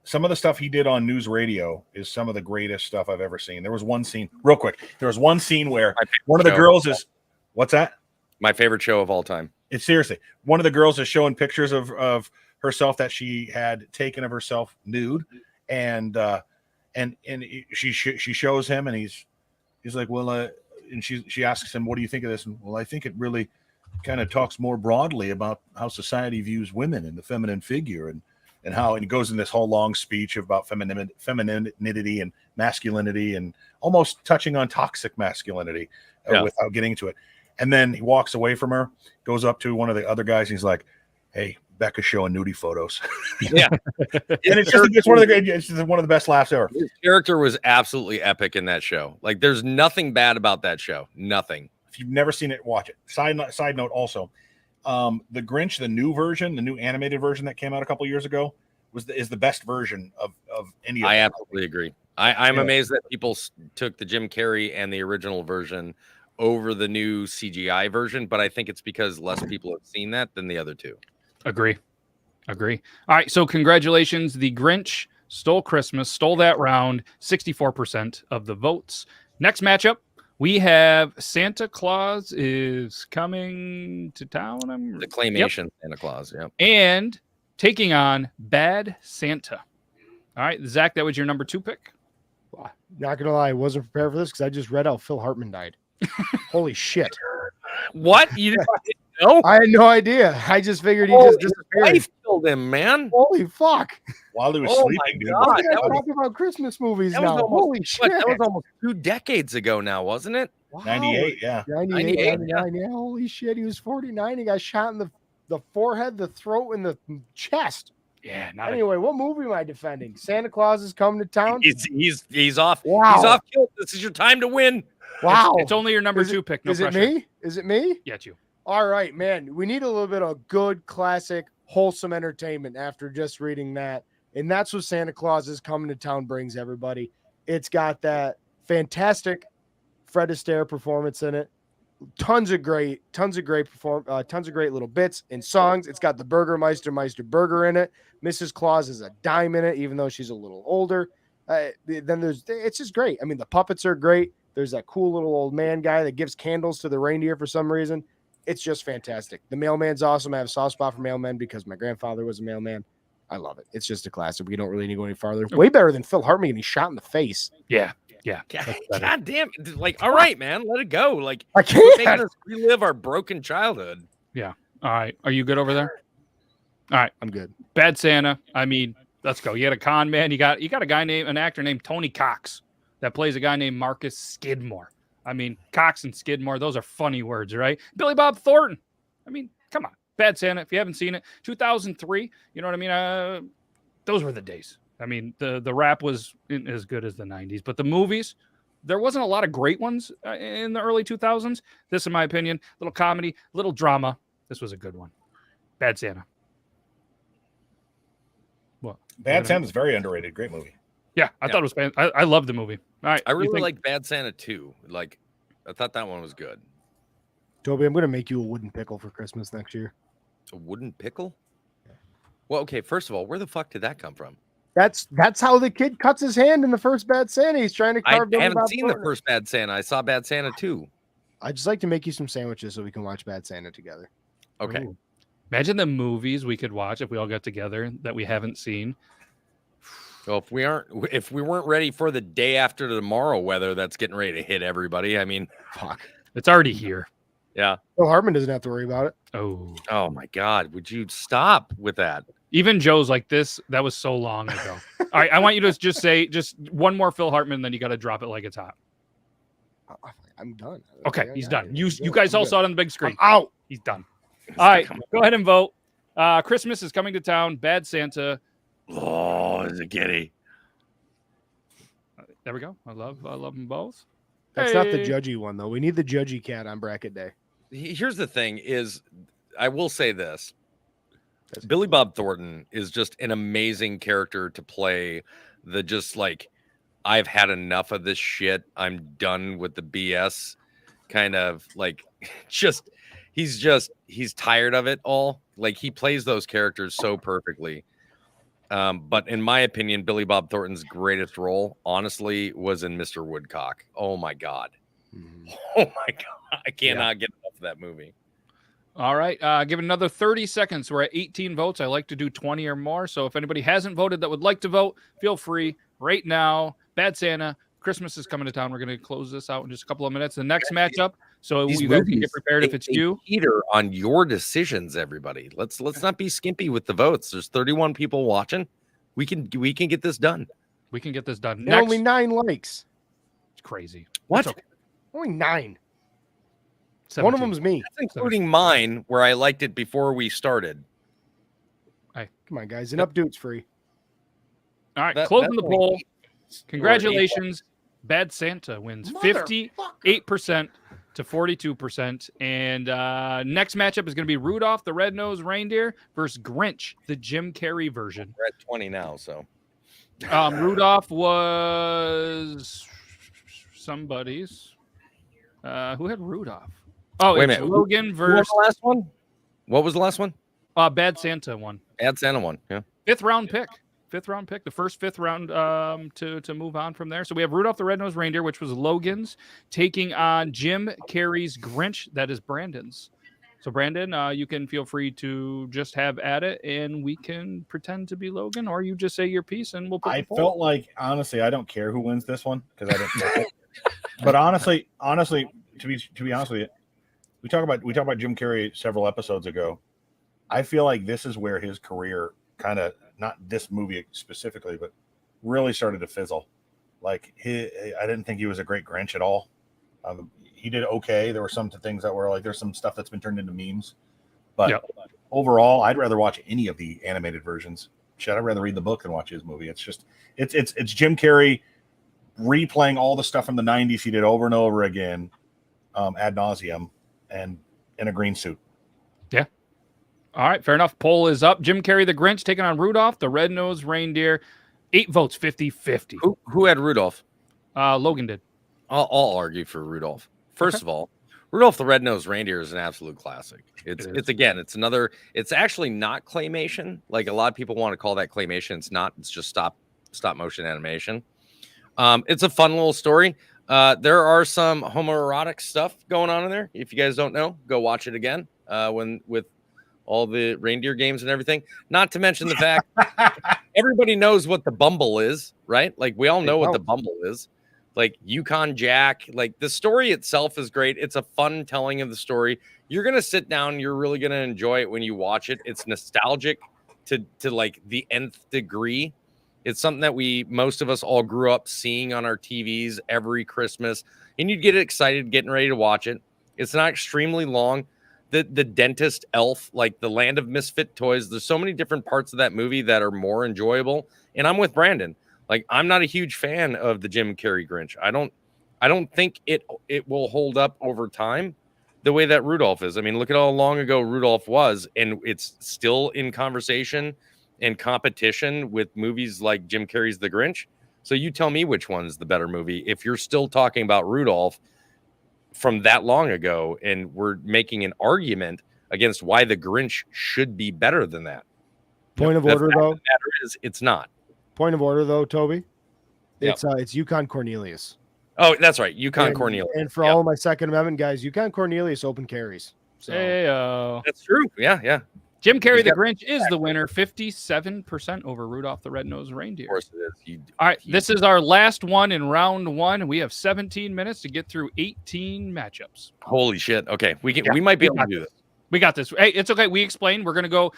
Some of the stuff he did on news radio is some of the greatest stuff I've ever seen. There was one scene, real quick. There was one scene where one of the girls is. What's that? My favorite show of all time. It's seriously. One of the girls is showing pictures of herself that she had taken of herself nude, and she shows him, and he's like, well, and she asks him, what do you think of this? And, well, I think it really kind of talks more broadly about how society views women and the feminine figure, and how it goes in this whole long speech about femininity and masculinity, and almost touching on toxic masculinity without getting to it. And then he walks away from her, goes up to one of the other guys, and he's like, hey, Becca's showing nudie photos. Yeah. And it's one of the best laughs ever. His character was absolutely epic in that show. Like, there's nothing bad about that show. Nothing. If you've never seen it, watch it. Side note also, The Grinch, the new version, the new animated version that came out a couple years ago, is the best version of any of I them. absolutely agree. I'm Yeah. amazed that people took the Jim Carrey and the original version over the new CGI version, but I think it's because less people have seen that than the other two. Agree. All right. So congratulations. The Grinch Stole Christmas, stole that round, 64% of the votes. Next matchup, we have Santa Claus is coming to town. The claymation Santa Claus, yeah. And taking on Bad Santa. All right, Zach, that was your number 2 pick. Not gonna lie, I wasn't prepared for this because I just read how Phil Hartman died. Holy shit! What? You didn't know? I had no idea. I just figured he just disappeared. Wife killed him, man. Holy fuck! While he was Oh sleeping, dude. my God. We're talking about Christmas movies That was now. almost- Holy shit! That was almost 2 decades ago now, wasn't it? Wow. 98, yeah. 98, 99, yeah. Holy shit! He was 49. He got shot in the forehead, the throat, and the chest. Yeah. Anyway, what movie am I defending? Santa Claus is coming to town. He's off. Wow. He's off kilt. This is your time to win. Wow. It's only your number 2 pick. No is pressure. it me? Is it me? Yeah, it's you. All right, man. We need a little bit of good, classic, wholesome entertainment after just reading that. And that's what Santa Claus is coming to town brings everybody. It's got that fantastic Fred Astaire performance in it. Tons of great little bits and songs. It's got the Burgermeister burger in it. Mrs. Claus is a dime in it, even though she's a little older. It's just great. I mean, the puppets are great. There's that cool little old man guy that gives candles to the reindeer for some reason. It's just fantastic. The mailman's awesome. I have a soft spot for mailmen because my grandfather was a mailman. I love it. It's just a classic. We don't really need to go any farther. Way better than Phil Hartman getting shot in the face. Yeah. God damn it. Like, all right, man, let it go. Like, I quit making can't. us relive our broken childhood. Yeah. All right. Are you good over there? All right. I'm good. Bad Santa. I mean, let's go. You got a con man. You got an actor named Tony Cox that plays a guy named Marcus Skidmore. I mean, Cox and Skidmore, those are funny words, right? Billy Bob Thornton. I mean, come on. Bad Santa, if you haven't seen it, 2003, you know what I mean? Those were the days. I mean, the rap was as good as the 90s, but the movies, there wasn't a lot of great ones in the early 2000s. This, in my opinion, little comedy, little drama. This was a good one. Bad Santa. What? Bad Santa's very underrated. Great movie. Yeah, I thought it was fantastic. I loved the movie. All right. I really like Bad Santa 2. Like, I thought that one was good. Toby, I'm going to make you a wooden pickle for Christmas next year. A wooden pickle? Well, okay, first of all, where the fuck did that come from? That's how the kid cuts his hand in the first Bad Santa. He's trying to I carve. haven't seen the first Bad Santa. I saw Bad Santa 2. I'd just like to make you some sandwiches so we can watch Bad Santa together. Okay. Ooh. Imagine the movies we could watch if we all got together that we haven't seen. So if we weren't ready for the day after tomorrow weather that's getting ready to hit everybody, I mean, Fuck. It's already here. yeah. Phil Hartman doesn't have to worry about it. Oh my God. Would you stop with that? Even Joe's like this. That was so long ago. All right. I want you to just say one more Phil Hartman, then you got to drop it like it's hot. I'm done. Okay. Yeah, He's yeah, done. yeah, You guys I'm all good. saw it on the big screen. I'm out. He's done. All right. Go ahead and vote. Christmas is coming to town. Bad Santa. Oh, is it giddy? There we go. I love them both. That's not the Hey. judgy one though. We need the judgy cat on bracket day. Here's the thing is, I will say this. Billy Bob Thornton is just an amazing character to play. The just like, I've had enough of this shit. I'm done with the BS kind of like, he's tired of it all. Like he plays those characters so perfectly. But in my opinion, Billy Bob Thornton's greatest role, honestly, was in Mr. Woodcock. Oh my God. Oh my God. I cannot get enough of that movie. All right. Give it another 30 seconds. We're at 18 votes. I like to do 20 or more. So if anybody hasn't voted that would like to vote, feel free right now. Bad Santa. Christmas is coming to town. We're going to close this out in just a couple of minutes. The next matchup. So These you guys can movies, get prepared if it's you. Peter, on your decisions, everybody. Let's not be skimpy with the votes. There's 31 people watching. We can get this done. We can get this done. And Next. only 9 likes. It's crazy. What? It's okay. Only 9. 17. One of them's me. That's including mine, where I liked it before we started. Come on, guys. An update's free. All right. That- Closing that's the only poll. Congratulations. Bad Santa wins 58% to 42%. And next matchup is going to be Rudolph the Red-Nosed Reindeer versus Grinch, the Jim Carrey version. We're at 20 now, so. Rudolph was somebody's. Who had Rudolph? Oh, Wait a it's minute. Logan Who was versus the last one? What was the last one? Bad Santa one. Ad Santa one. Yeah. Fifth round pick, the first fifth round to move on from there. So we have Rudolph the Red-Nosed Reindeer, which was Logan's, taking on Jim Carrey's Grinch. That is Brandon's. So Brandon, you can feel free to just have at it, and we can pretend to be Logan, or you just say your piece, and we'll put. I felt like, honestly, I don't care who wins this one because I didn't. But honestly, to be honest with you, we talked about Jim Carrey several episodes ago. I feel like this is where his career kind of, not this movie specifically, but really started to fizzle. Like I didn't think he was a great Grinch at all. He did okay. There were some things that were like, there's some stuff that's been turned into memes, but overall, I'd rather watch any of the animated versions. Shit, I'd rather read the book than watch his movie. It's just, it's Jim Carrey replaying all the stuff from the 90s he did over and over again, ad nauseum, and in a green suit. Yeah. All right, fair enough. Poll is up. Jim Carrey the Grinch taking on Rudolph the Red-Nosed Reindeer. 8 votes, 50-50. Who had Rudolph? Logan did. I'll argue for Rudolph. First of all, Rudolph the Red-Nosed Reindeer is an absolute classic. It's actually not claymation. Like a lot of people want to call that claymation. It's not. It's just stop motion animation. It's a fun little story. There are some homoerotic stuff going on in there. If you guys don't know, go watch it again. With all the reindeer games and everything. Not to mention the fact everybody knows what the Bumble is, right? Like we all know what the Bumble is. Like Yukon Jack, like the story itself is great. It's a fun telling of the story. You're going to sit down. You're really going to enjoy it when you watch it. It's nostalgic to like the nth degree. It's something that most of us all grew up seeing on our TVs every Christmas, and you'd get excited getting ready to watch it. It's not extremely long. The dentist elf, like the land of misfit toys. There's so many different parts of that movie that are more enjoyable. And I'm with Brandon. Like, I'm not a huge fan of the Jim Carrey Grinch. I don't think it will hold up over time the way that Rudolph is. I mean, look at how long ago Rudolph was, and it's still in conversation and competition with movies like Jim Carrey's The Grinch. So you tell me which one's the better movie. If you're still talking about Rudolph from that long ago, and we're making an argument against why The Grinch should be better than that. Point of order, though. The matter is, it's not. Point of order, though, Toby. It's Yukon Cornelius. Oh, that's right, Yukon Cornelius. And for all my Second Amendment guys, Yukon Cornelius open carries. So. Hey, that's true. Yeah. Jim Carrey the Grinch is the winner, 57% over Rudolph the Red-Nosed Reindeer. Of course it is. All right, this is our last one in round one. We have 17 minutes to get through 18 matchups. Holy shit! Okay, we might be able to do this. We got this. Hey, it's okay. We explained. We're gonna go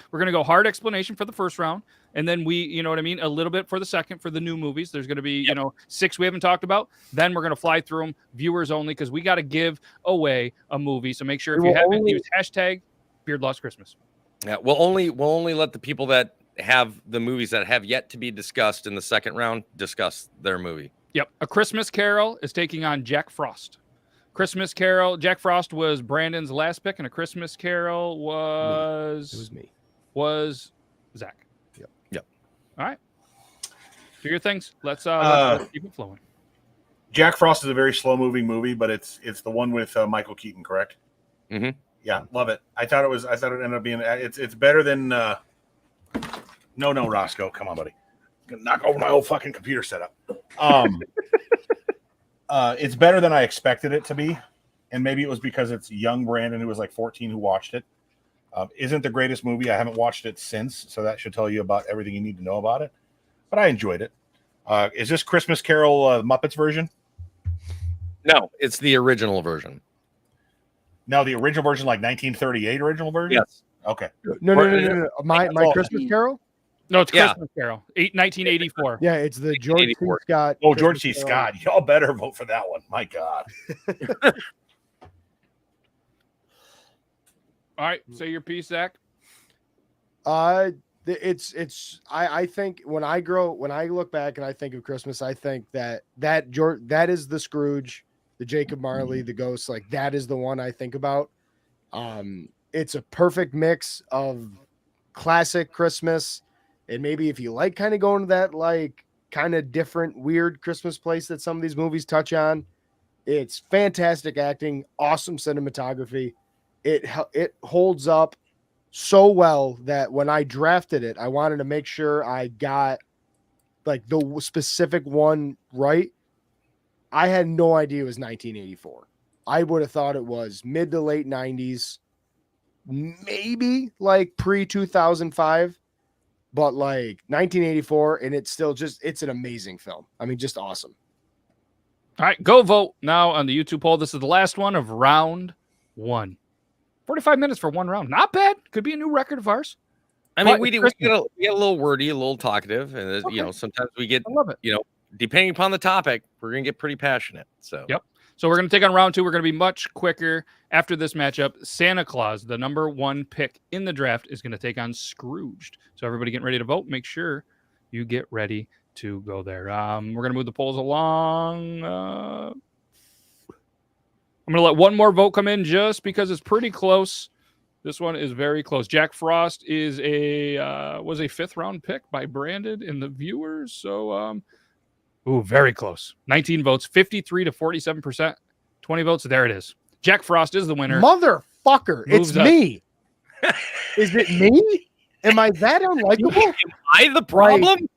hard explanation for the first round, and then you know what I mean, a little bit for the second for the new movies. There's gonna be 6 we haven't talked about. Then we're gonna fly through them, viewers only, because we got to give away a movie. So make sure if you haven't used hashtag Beard Lost Christmas. Yeah, we'll only let the people that have the movies that have yet to be discussed in the second round discuss their movie. Yep. A Christmas Carol is taking on Jack Frost. Christmas Carol, Jack Frost was Brandon's last pick, and A Christmas Carol was me. Was Zach. Yep. All right. Do your things. Let's keep it flowing. Jack Frost is a very slow moving movie, but it's the one with Michael Keaton, correct? Mm-hmm. Yeah, love it. I thought it ended up being it's better than No, Roscoe, come on, buddy. Gonna knock over my whole fucking computer setup. It's better than I expected it to be, and maybe it was because it's young Brandon, who was like 14, who watched it. Isn't the greatest movie. I haven't watched it since, so that should tell you about everything you need to know about it. But I enjoyed it. Is this Christmas Carol Muppets version? No, it's the original version. No, the original version, like 1938 original version? Yes. Okay. No. My Christmas Carol? No, it's Christmas Carol, 1984. Yeah, it's the George C. Scott. Oh, George C. Scott. Y'all better vote for that one. My God. All right, say your piece, Zach. I think when I look back and I think of Christmas, I think that is the Scrooge the Jacob Marley, the Ghost, like that is the one I think about. It's a perfect mix of classic Christmas, and maybe if you like kind of going to that like kind of different weird Christmas place that some of these movies touch on, it's fantastic acting, awesome cinematography. It holds up so well that when I drafted it, I wanted to make sure I got like the specific one right. I had no idea it was 1984. I would have thought it was mid to late 90s, maybe like pre 2005, but like 1984, and it's still it's an amazing film. I mean, just awesome. All right, go vote now on the YouTube poll. This is the last one of round 1. 45 minutes for one round. Not bad. Could be a new record of ours. I mean, we get a little wordy, a little talkative, and you know, sometimes we get, I love it. You know, depending upon the topic, we're gonna get pretty passionate. So yep. So we're gonna take on round 2. We're gonna be much quicker after this matchup. Santa Claus, the number 1 pick in the draft, is gonna take on Scrooged. So everybody getting ready to vote. Make sure you get ready to go there. We're gonna move the polls along. I'm gonna let one more vote come in just because it's pretty close. This one is very close. Jack Frost is was a 5th round pick by Brandon in the viewers. So, very close. 19 votes, 53 to 47%, 20 votes. There it is. Jack Frost is the winner. Motherfucker, it's me. Is it me? Am I that unlikable? Am I the problem?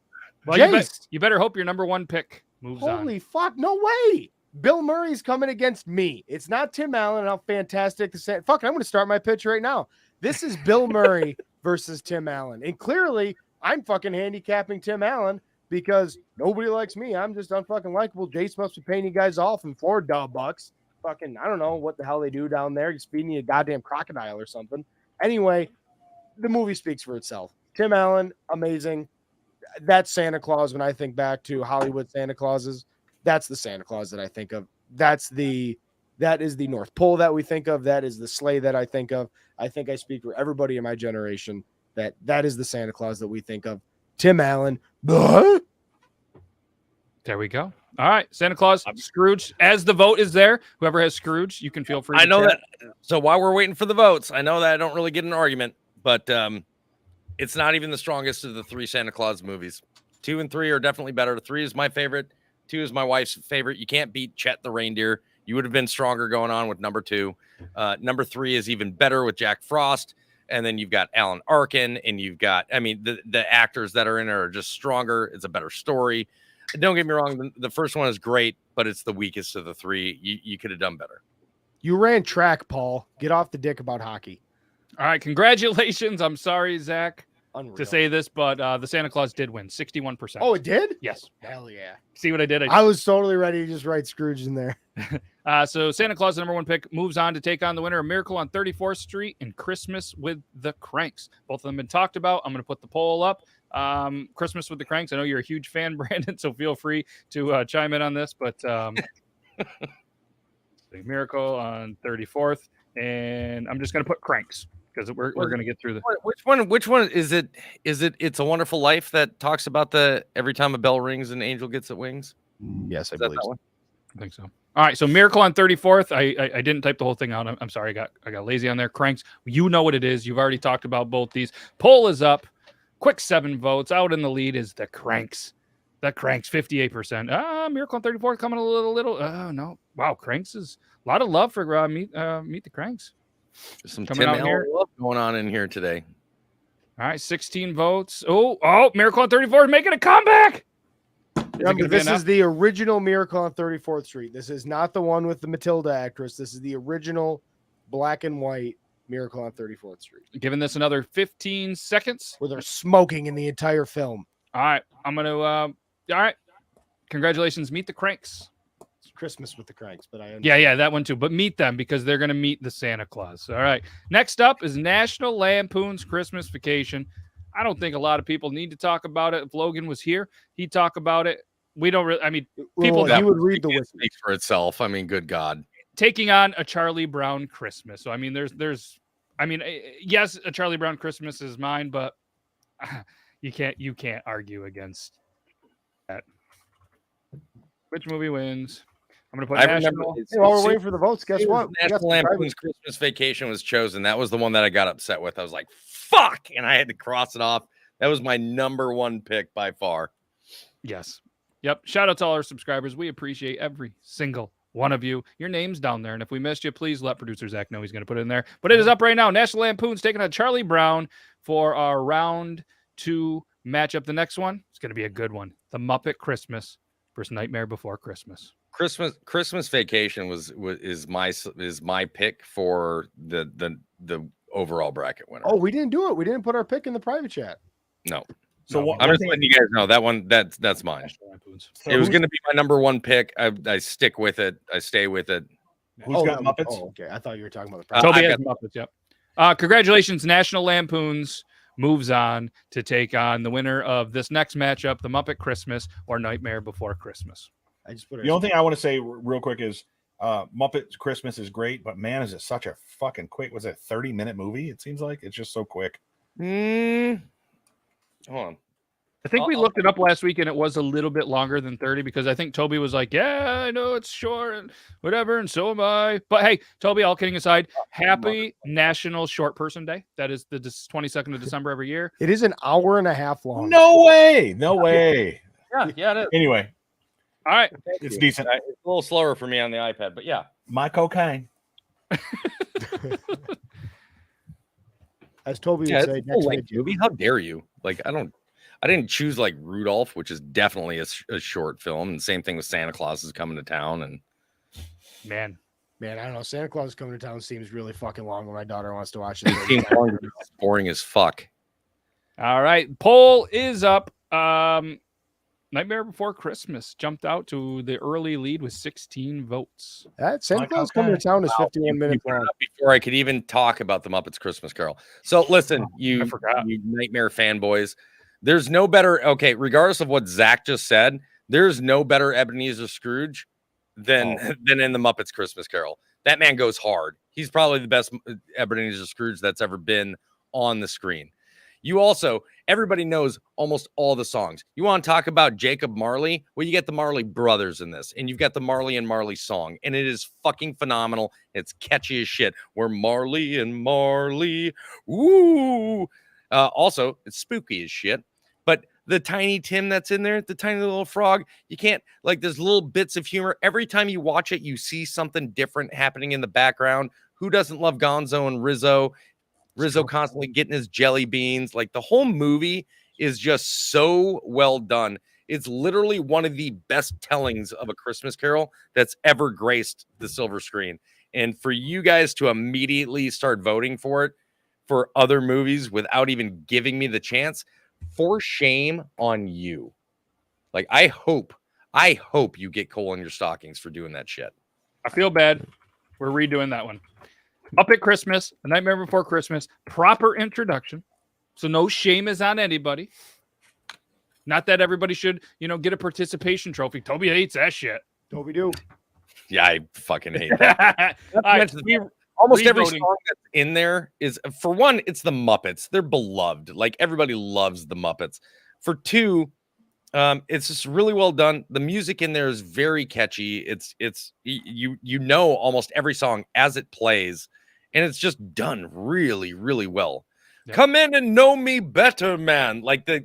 Well, you better hope your number 1 pick moves on. Holy fuck, no way. Bill Murray's coming against me. It's not Tim Allen. How fantastic the fuck! I'm going to start my pitch right now. This is Bill Murray versus Tim Allen, and clearly I'm fucking handicapping Tim Allen because nobody likes me. I'm just unfucking likable. Jace must be paying you guys off in Florida bucks. Fucking, I don't know what the hell they do down there. He's feeding you a goddamn crocodile or something. Anyway, the movie speaks for itself. Tim Allen, amazing. That's Santa Claus. When I think back to Hollywood Santa Clauses, that's the Santa Claus that I think of. That is the North Pole that we think of. That is the sleigh that I think of. I think I speak for everybody in my generation that is the Santa Claus that we think of. Tim Allen. There we go. All right, Santa Claus, Scrooge. As the vote is there, whoever has Scrooge, you can feel free. I know that. So while we're waiting for the votes, I know that I don't really get an argument, but it's not even the strongest of the 3 Santa Claus movies. 2 and 3 are definitely better. 3 is my favorite. 2 is my wife's favorite. You can't beat Chet the Reindeer. You would have been stronger going on with number 2. Number 3 is even better with Jack Frost. And then you've got Alan Arkin, and you've got, I mean, the actors that are in it are just stronger. It's a better story. Don't get me wrong. The first one is great, but it's the weakest of the 3. You could have done better. You ran track, Paul. Get off the dick about hockey. All right, congratulations. I'm sorry, Zach, Unreal. to say this, but the Santa Claus did win, 61%. Oh, it did? Yes. Hell yeah. See what I did? I was totally ready to just write Scrooge in there. So Santa Claus, the number 1 pick, moves on to take on the winner of Miracle on 34th Street and Christmas with the Cranks. Both of them been talked about. I'm going to put the poll up. Christmas with the Cranks. I know you're a huge fan, Brandon, so feel free to chime in on this. But Miracle on 34th, and I'm just going to put Cranks because we're going to get through the. Which one is it? Is it It's a Wonderful Life that talks about the every time a bell rings an angel gets its wings? Yes, I believe so. I think so. All right, so Miracle on 34th. I didn't type the whole thing out. I'm sorry, I got lazy on there. Cranks, you know what it is. You've already talked about both these. Poll is up. Quick 7 votes. Out in the lead is the Cranks. The Cranks, 58%. Miracle on 34th coming a little. No. Wow, Cranks is a lot of love for Meet the Cranks. There's some Tim Allen love going on in here today. All right, 16 votes. Oh, Miracle on 34th making a comeback. Remember, this is the original Miracle on 34th Street. This is not the one with the Matilda actress. This is the original black and white Miracle on 34th Street. Giving this another 15 seconds. Where they're smoking in the entire film. All right, I'm going to, all right. Congratulations, Meet the Cranks. It's Christmas with the Cranks, but I understand. Yeah, that one too. But meet them because they're going to meet the Santa Claus. All right. Next up is National Lampoon's Christmas Vacation. I don't think a lot of people need to talk about it. If Logan was here, he'd talk about it. We don't really, I mean, people he would read the wiki. Speaks for itself. I mean, good God. Taking on a Charlie Brown Christmas. So, I mean, yes, a Charlie Brown Christmas is mine, but you can't argue against that. Which movie wins? I'm going to put I remember national. Hey, while we're waiting for the votes, guess what? We got National some Lampoon's Christmas Vacation was chosen. That was the one that I got upset with. I was like, fuck, and I had to cross it off. That was my number one pick by far. Yes. Yep. Shout out to all our subscribers. We appreciate every single one of you. Your name's down there. And if we missed you, please let producer Zach know he's going to put it in there. But it is up right now. National Lampoon's taking on Charlie Brown for our round 2 matchup. The next one is going to be a good one. The Muppet Christmas versus Nightmare Before Christmas. Christmas Vacation is my pick for the overall bracket winner. Oh, we didn't do it. We didn't put our pick in the private chat. No. So No, what, I'm one just thing- letting you guys know that one that's mine. National Lampoon's. so It was who's- going to be my number one pick. I stick with it. I stay with it. Who's got no, Muppets? Oh, okay. I thought you were talking about the Uh, private. Toby I has Muppets, yep. Congratulations, National Lampoon's moves on to take on the winner of this next matchup, the Muppet Christmas or Nightmare Before Christmas. I just put it. The only thing I want to say real quick is Muppets Christmas is great, but man, is it such a fucking quick, was it 30-minute movie? It seems like it's just so quick. Hold on. I think we looked it up last week and it was a little bit longer than 30 because I think Toby was like, yeah, I know it's short and whatever, and so am I. But hey, Toby, all kidding aside, happy National Short Person Day. That is the 22nd of December every year. It is an hour and a half long. No way. No way. Yeah, it is. Anyway, All right. it's decent. It's a little slower for me on the iPad, but yeah. My cocaine. As Toby Yeah, would it's say, a next full-length week. movie. How dare you? Like, I didn't choose like Rudolph, which is definitely a short film. And same thing with Santa Claus is coming to town. And Man. Man, I don't know. Santa Claus Coming to Town seems really fucking long when my daughter wants to watch it it. seems long, it's boring as fuck. All right. Poll is up. Nightmare Before Christmas jumped out to the early lead with 16 votes. That Santa Like, Claus okay. Coming to Town is 51 You minutes brought it long. up before I could even talk about the Muppets Christmas Carol. So listen, I forgot. you Nightmare fanboys, there's no better. Okay, regardless of what Zach just said, there's no better Ebenezer Scrooge than in the Muppets Christmas Carol. That man goes hard. He's probably the best Ebenezer Scrooge that's ever been on the screen. You also, everybody knows almost all the songs. You want to talk about Jacob Marley? Well, you get the Marley brothers in this, and you've got the Marley and Marley song, and it is fucking phenomenal. It's catchy as shit. We're Marley and Marley. Ooh. Also, it's spooky as shit. But the Tiny Tim that's in there, the tiny little frog, you can't, like, there's little bits of humor. Every time you watch it, you see something different happening in the background. Who doesn't love Gonzo and Rizzo? Rizzo constantly getting his jelly beans. Like, the whole movie is just so well done. It's literally one of the best tellings of a Christmas Carol that's ever graced the silver screen. And for you guys to immediately start voting for it for other movies without even giving me the chance, for shame on you. Like, I hope you get coal in your stockings for doing that shit. I feel bad. We're redoing that one. Up at Christmas, A Nightmare Before Christmas, proper introduction. So no shame is on anybody. Not that everybody should, get a participation trophy. Toby hates that shit. Toby do. Yeah, I fucking hate that. All right, Almost every revoting. song that's in there is, for one, it's the Muppets. They're beloved. Like, everybody loves the Muppets. For two, it's just really well done. The music in there is very catchy. It's you know almost every song as it plays, and it's just done really, really well. Yeah. Come in and know me better, man. Like the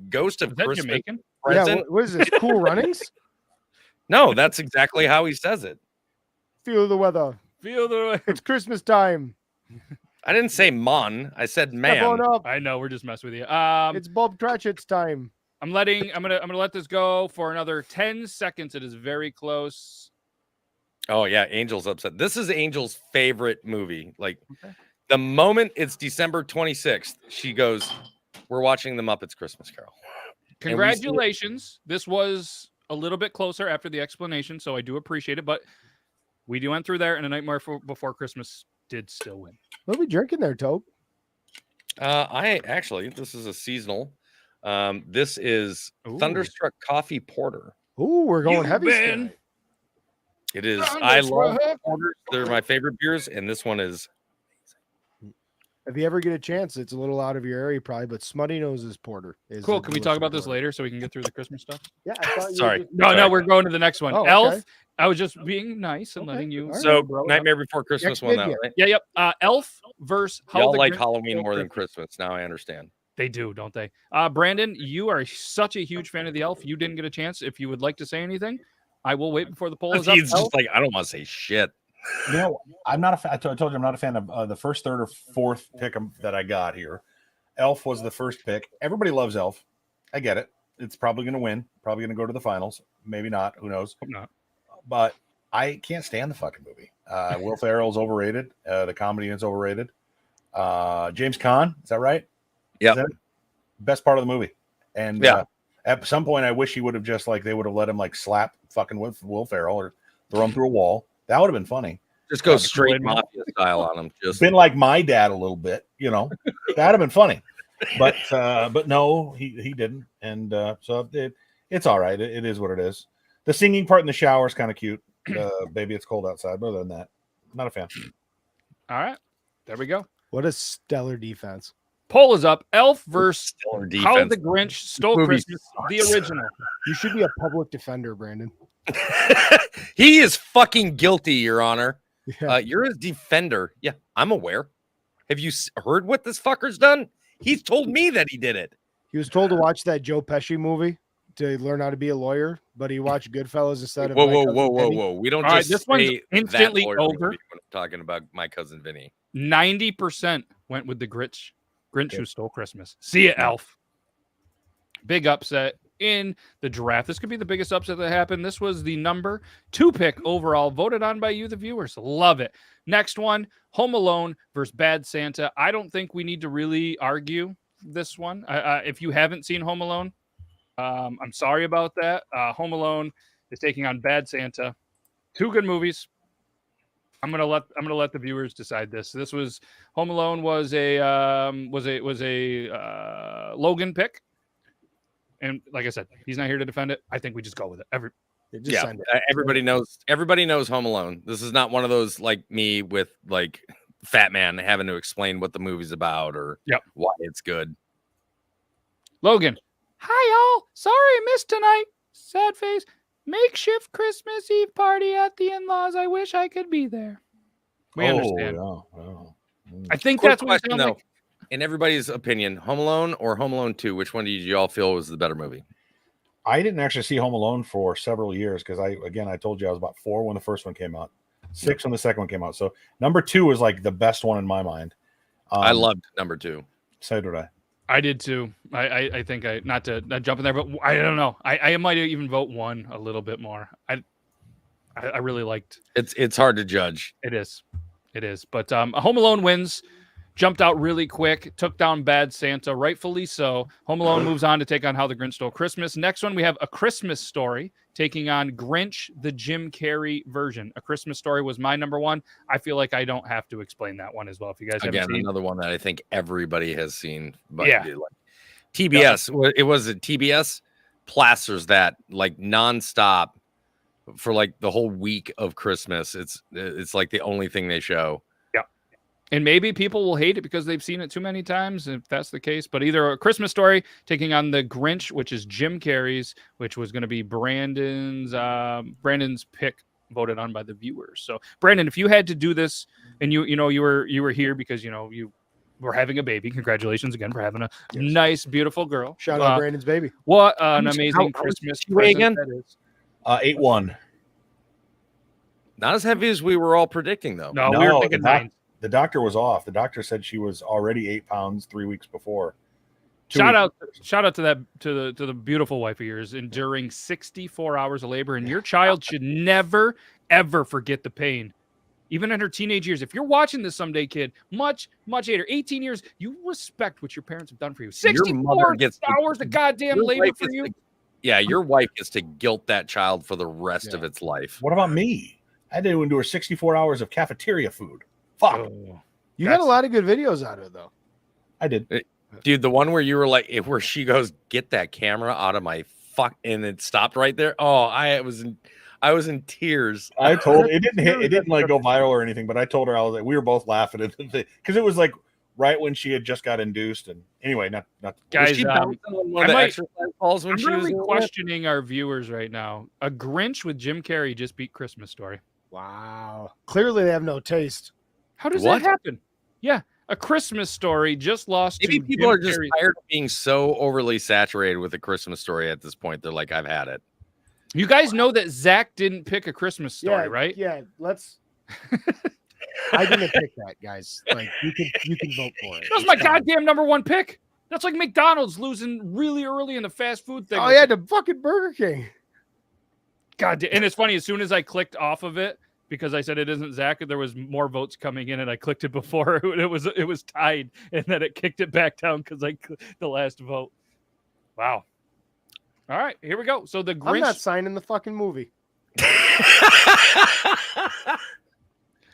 ghost of Is that Christmas Jamaican? present. Yeah, what is this? Cool Runnings? No, that's exactly how he says it. Feel the weather. Feel the It's Christmas time. I didn't say mon. I said Step man. on up. I know, we're just messing with you. It's Bob Cratchit's time. I'm gonna let this go for another 10 seconds. It is very close. Oh yeah, Angel's upset. This is Angel's favorite movie. Like, Okay. the moment it's December 26th, she goes, "We're watching the Muppets Christmas Carol." Congratulations. This was a little bit closer after the explanation, so I do appreciate it, but we went through there, and A Nightmare Before Christmas did still win. What are we drinking there, Tobe? This is a seasonal. This is Ooh. Thunderstruck Coffee Porter. Ooh, we're going You've heavy. been- tonight. It is. I love Thunderstruck. porters. They're my favorite beers, and this one is. If you ever get a chance, it's a little out of your area probably, but Smutty Noses Porter is Cool. a Can we talk delicious about this porter. later so we can get through the Christmas stuff? Yeah, I thought you Sorry. were just- No, we're going to the next one. Oh, okay. Elf I was just being nice and letting you. So bro. Nightmare Before Christmas won that, right? Yeah, yep. Elf versus How Y'all the like Grinch Halloween Stole more than Christmas. Christmas. Now I understand. They do, don't they? Brandon, you are such a huge fan of the Elf. You didn't get a chance. If you would like to say anything, I will wait before the poll is up. He's just like, I don't want to say shit. You know, I'm not a fan. I told you I'm not a fan of the first, third, or fourth pick that I got here. Elf was the first pick. Everybody loves Elf. I get it. It's probably going to win. Probably going to go to the finals. Maybe not. Who knows? Hope not. But I can't stand the fucking movie. Will Ferrell's overrated. The comedy is overrated. James Caan, is that right? Yeah. Best part of the movie. And Yeah. At some point, I wish he would have just like they would have let him like slap fucking Will Ferrell or throw him through a wall. That would have been funny. Just go straight mafia style on him. Just Been like my dad a little bit, you know. That'd have been funny. But no, he didn't. And so it's all right. It is what it is. The singing part in the shower is kind of cute. Baby, it's cold outside. But other than that, not a fan. All right. There we go. What a stellar defense. Poll is up. Elf versus stellar How defense. the Grinch Stole movie Christmas, the sucks. original. You should be a public defender, Brandon. He is fucking guilty, Your Honor. Yeah. You're his defender. Yeah, I'm aware. Have you heard what this fucker's done? He's told me that he did it. He was told to watch that Joe Pesci movie to learn how to be a lawyer, but he watched Goodfellas instead of Whoa, My whoa, Cousin whoa, whoa, Vinny. whoa. We don't All right, just this one's say instantly that lawyer over. movie when I'm talking about My Cousin Vinny. 90% went with the Grinch Who Stole Christmas. See ya, Elf. Big upset in the draft. This could be the biggest upset that happened. This was the number 2 pick overall, voted on by you, the viewers. Love it. Next one, Home Alone versus Bad Santa. I don't think we need to really argue this one. If you haven't seen Home Alone, I'm sorry about that. Home Alone is taking on Bad Santa. 2 good movies. I'm gonna let the viewers decide this. This was Home Alone was a Logan pick, and like I said, he's not here to defend it. I think we just go with it. Just send it. Everybody knows Home Alone. This is not one of those like me with like Fat Man having to explain what the movie's about or why it's good. Logan, hi y'all. Sorry I missed tonight. Sad face. Makeshift Christmas Eve party at the in-laws. I wish I could be there. We understand. I think Quick that's what it question, sounds though. like. In everybody's opinion, Home Alone or Home Alone 2, which one did you all feel was the better movie? I didn't actually see Home Alone for several years because I told you I was about 4 when the first one came out, 6 when the second one came out. So number 2 was like the best one in my mind. I loved number 2. So did I. I did too. I think not jump in there, but I don't know. I might even vote 1 a little bit more. I really liked. It's hard to judge. It is. But Home Alone wins. Jumped out really quick, took down Bad Santa, rightfully so. Home Alone moves on to take on How the Grinch Stole Christmas. Next one, we have A Christmas Story taking on Grinch, the Jim Carrey version. A Christmas Story was my number 1. I feel like I don't have to explain that one as well. If you guys haven't seen. Another one that I think everybody has seen. But Yeah. like, TBS, it was TBS plasters that like nonstop for like the whole week of Christmas. It's like the only thing they show. And maybe people will hate it because they've seen it too many times, if that's the case. But either A Christmas Story taking on The Grinch, which is Jim Carrey's, which was going to be Brandon's pick, voted on by the viewers. So, Brandon, if you had to do this, and you were here because you were having a baby. Congratulations again for having a nice, beautiful girl. Shout out Brandon's baby. What an amazing Christmas present again? that is. 8-1. Not as heavy as we were all predicting, though. No, we were thinking 9. The doctor was off. The doctor said she was already 8 pounds 3 weeks before. Shout out to the beautiful wife of yours enduring 64 hours of labor, and your child should never ever forget the pain, even in her teenage years. If you're watching this someday, kid, much later, 18 years, you respect what your parents have done for you. 64 hours of goddamn labor for you. Your wife gets to guilt that child for the rest of its life. What about me? I didn't endure 64 hours of cafeteria food. Fuck. You got a lot of good videos out of it, though. I did. Dude, the one where you were like, where she goes, "Get that camera out of my fuck," and it stopped right there. Oh, I was in tears. I told it didn't like go viral or anything, but I told her I was like, we were both laughing at the thing because it was like right when she had just got induced. And anyway, not Guys, Was she bouncing on one I of the might- exercise balls when I'm she was really in it? questioning our viewers right now. A Grinch with Jim Carrey just beat Christmas Story. Wow. Clearly they have no taste. How does What? that happen? Yeah, A Christmas Story just lost Maybe to people Jim are just Carrey's- tired of being so overly saturated with the Christmas Story at this point. They're like, I've had it. You guys know that Zach didn't pick A Christmas Story, right? Yeah, let's. I didn't pick that, guys. Like you can vote for it. That was It's my fine. goddamn number one pick. That's like McDonald's losing really early in the fast food thing. Oh yeah, the fucking Burger King. God damn. And it's funny, as soon as I clicked off of it, because I said it isn't Zach, there was more votes coming in, and I clicked it before it was tied, and then it kicked it back down because I the last vote. Wow. All right, here we go. So the Grinch. I'm not signing the fucking movie.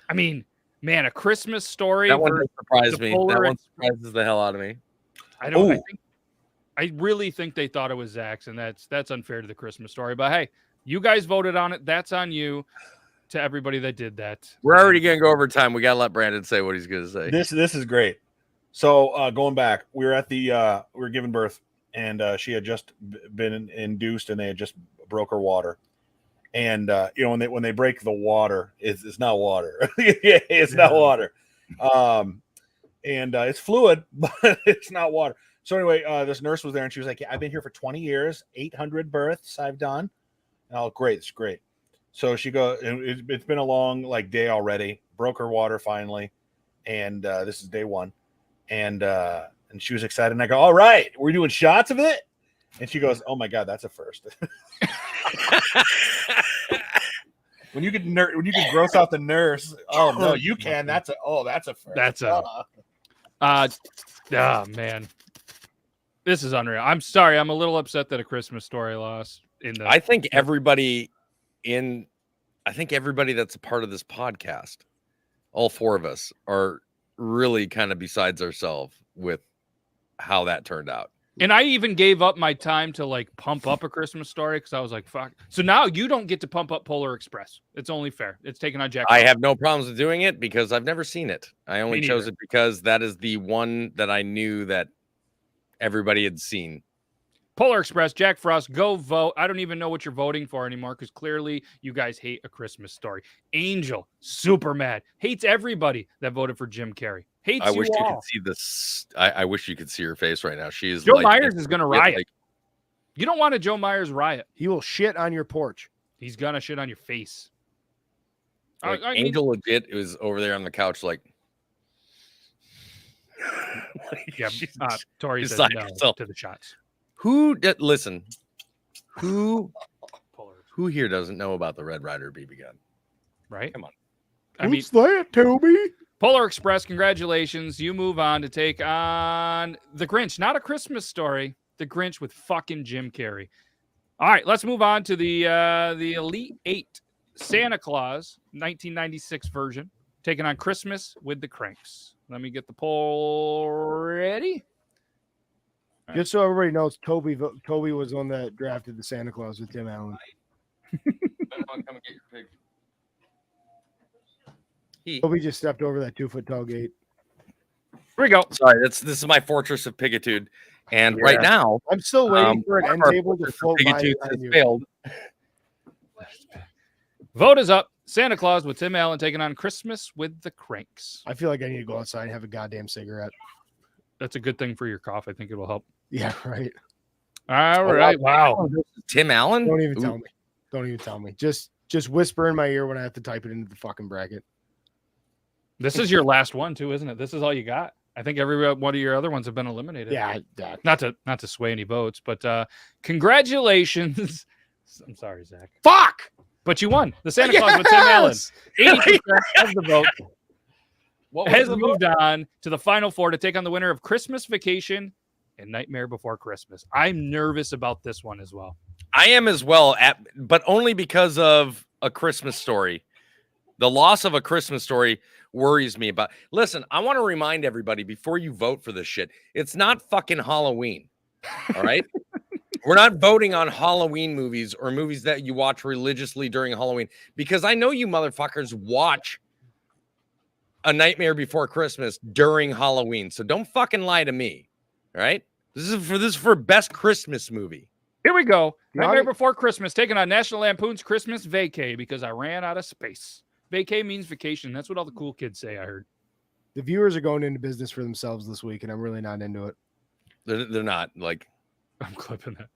I mean, man, A Christmas Story. That one versus does surprise the me. Polar That one Express. surprises the hell out of me. I don't. Ooh. I really think they thought it was Zach's, and that's unfair to the Christmas Story. But hey, you guys voted on it. That's on you. To everybody that did that, We're already gonna go over time. We gotta let Brandon say what he's gonna say. This is great. So going back, we were at the we were giving birth, and she had just been induced, and they had just broke her water. And when they break the water, it's not water. It's not water. And it's fluid, but it's not water. So anyway, this nurse was there, and she was like, "Yeah, I've been here for 20 years, 800 births I've done." Oh, great, it's great. So she goes, it's been a long day already. Broke her water finally, and this is day one, and she was excited. And I go, "All right, we're doing shots of it." And she goes, "Oh my god, that's a first." When you could gross out the nurse, oh no, you can. That's a first. That's a oh man, this is unreal. I'm sorry, I'm a little upset that A Christmas Story lost. I think everybody that's a part of this podcast, all four of us, are really kind of besides ourselves with how that turned out. And I even gave up my time to pump up A Christmas Story because I was like, fuck. So now you don't get to pump up Polar Express. It's only fair. It's taken on Jack. I have no problems with doing it because I've never seen it. I only Me chose neither. it because that is the one that I knew that everybody had seen. Polar Express, Jack Frost, go vote. I don't even know what you're voting for anymore because clearly you guys hate A Christmas Story. Angel, super mad. Hates everybody that voted for Jim Carrey. Hates I wish you all. could see this. I wish you could see her face right now. She is Joe Myers is going to riot. like- You don't want a Joe Myers riot. He will shit on your porch. He's going to shit on your face. Like, I mean, Angel legit was over there on the couch like yeah, she's- Tori she's says like no herself. to the shots. listen, who Polar, here doesn't know about the Red Ryder BB gun? right? Come on. I mean, What's that, Toby? Polar Express, congratulations. You move on to take on The Grinch. Not A Christmas Story. The Grinch with fucking Jim Carrey. All right, let's move on to the Elite Eight. Santa Claus, 1996 version, taking on Christmas with the Cranks. Let me get the poll ready. Just so everybody knows, Toby was on that drafted the Santa Claus with Tim Allen. Come and get your pig. Toby just stepped over that 2-foot tall gate. Here we go. Sorry, this is my fortress of pigitude, and right now I'm still waiting for an one end of our table to fortress of float by pigitude behind has you. failed. Vote is up. Santa Claus with Tim Allen taking on Christmas with the Cranks. I feel like I need to go outside and have a goddamn cigarette. That's a good thing for your cough. I think it'll help. Yeah, right. All right. Wow. Tim Allen? Don't even Ooh. tell me. Don't even tell me. Just whisper in my ear when I have to type it into the fucking bracket. This is your last one too, isn't it? This is all you got. I think every one of your other ones have been eliminated. Yeah, Not to sway any votes, but congratulations. I'm sorry, Zach. fuck. But you won the Santa Claus with Tim Allen. 80% of the vote What was has the vote? moved on to the final four to take on the winner of Christmas Vacation and Nightmare Before Christmas. I'm nervous about this one as well. I am as well, but only because of A Christmas Story. The loss of A Christmas Story worries me about. Listen, I want to remind everybody before you vote for this shit, it's not fucking Halloween. All right? We're not voting on Halloween movies or movies that you watch religiously during Halloween because I know you motherfuckers watch A Nightmare Before Christmas during Halloween. So don't fucking lie to me. All right? This is for best Christmas movie. Here we go. The Nightmare audience- Before Christmas, taking on National Lampoon's Christmas Vacay because I ran out of space. Vacay means vacation. That's what all the cool kids say, I heard. The viewers are going into business for themselves this week, and I'm really not into it. They're not like. I'm clipping that.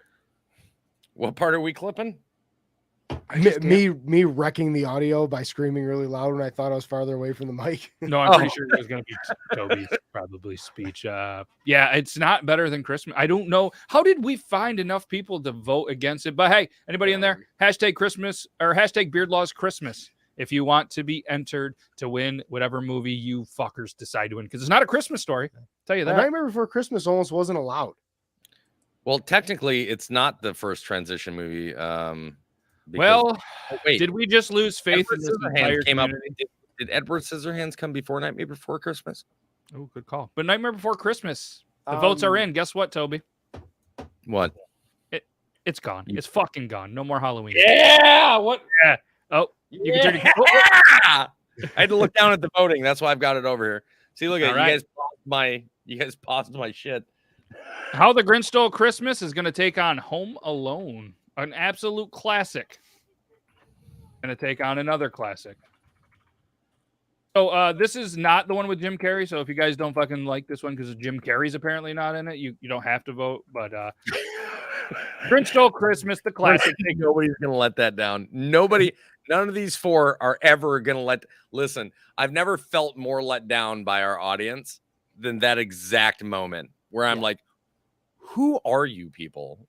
What part are we clipping? Me wrecking the audio by screaming really loud when I thought I was farther away from the mic. No, I'm pretty sure it was going to be Toby's probably speech. Yeah, it's not better than Christmas. I don't know. How did we find enough people to vote against it? But hey, anybody in there? Hashtag Christmas or hashtag Beard Laws Christmas if you want to be entered to win whatever movie you fuckers decide to win. Because it's not a Christmas story. I'll tell you The that. Nightmare Before Christmas almost wasn't allowed. Well, technically, it's not the first transition movie. Well, wait, did we just lose faith Edward in this Scissorhands entire came up. community? Did Edward Scissorhands come before Nightmare Before Christmas? Oh, good call. But Nightmare Before Christmas, the votes are in. Guess what, Toby? What? It's gone. It's fucking gone. No more Halloween. Yeah. What? Yeah. Oh, you can turn it. I had to look down at the voting. That's why I've got it over here. See, look at All it. right. You guys paused my shit. How the Grinch Stole Christmas is going to take on Home Alone, an absolute classic. Going to take on another classic. So this is not the one with Jim Carrey. So if you guys don't fucking like this one because Jim Carrey's apparently not in it, you don't have to vote. But Grinch Stole Christmas, the classic. Nobody's gonna let that down. None of these four are ever gonna listen. I've never felt more let down by our audience than that exact moment where I'm like, who are you people?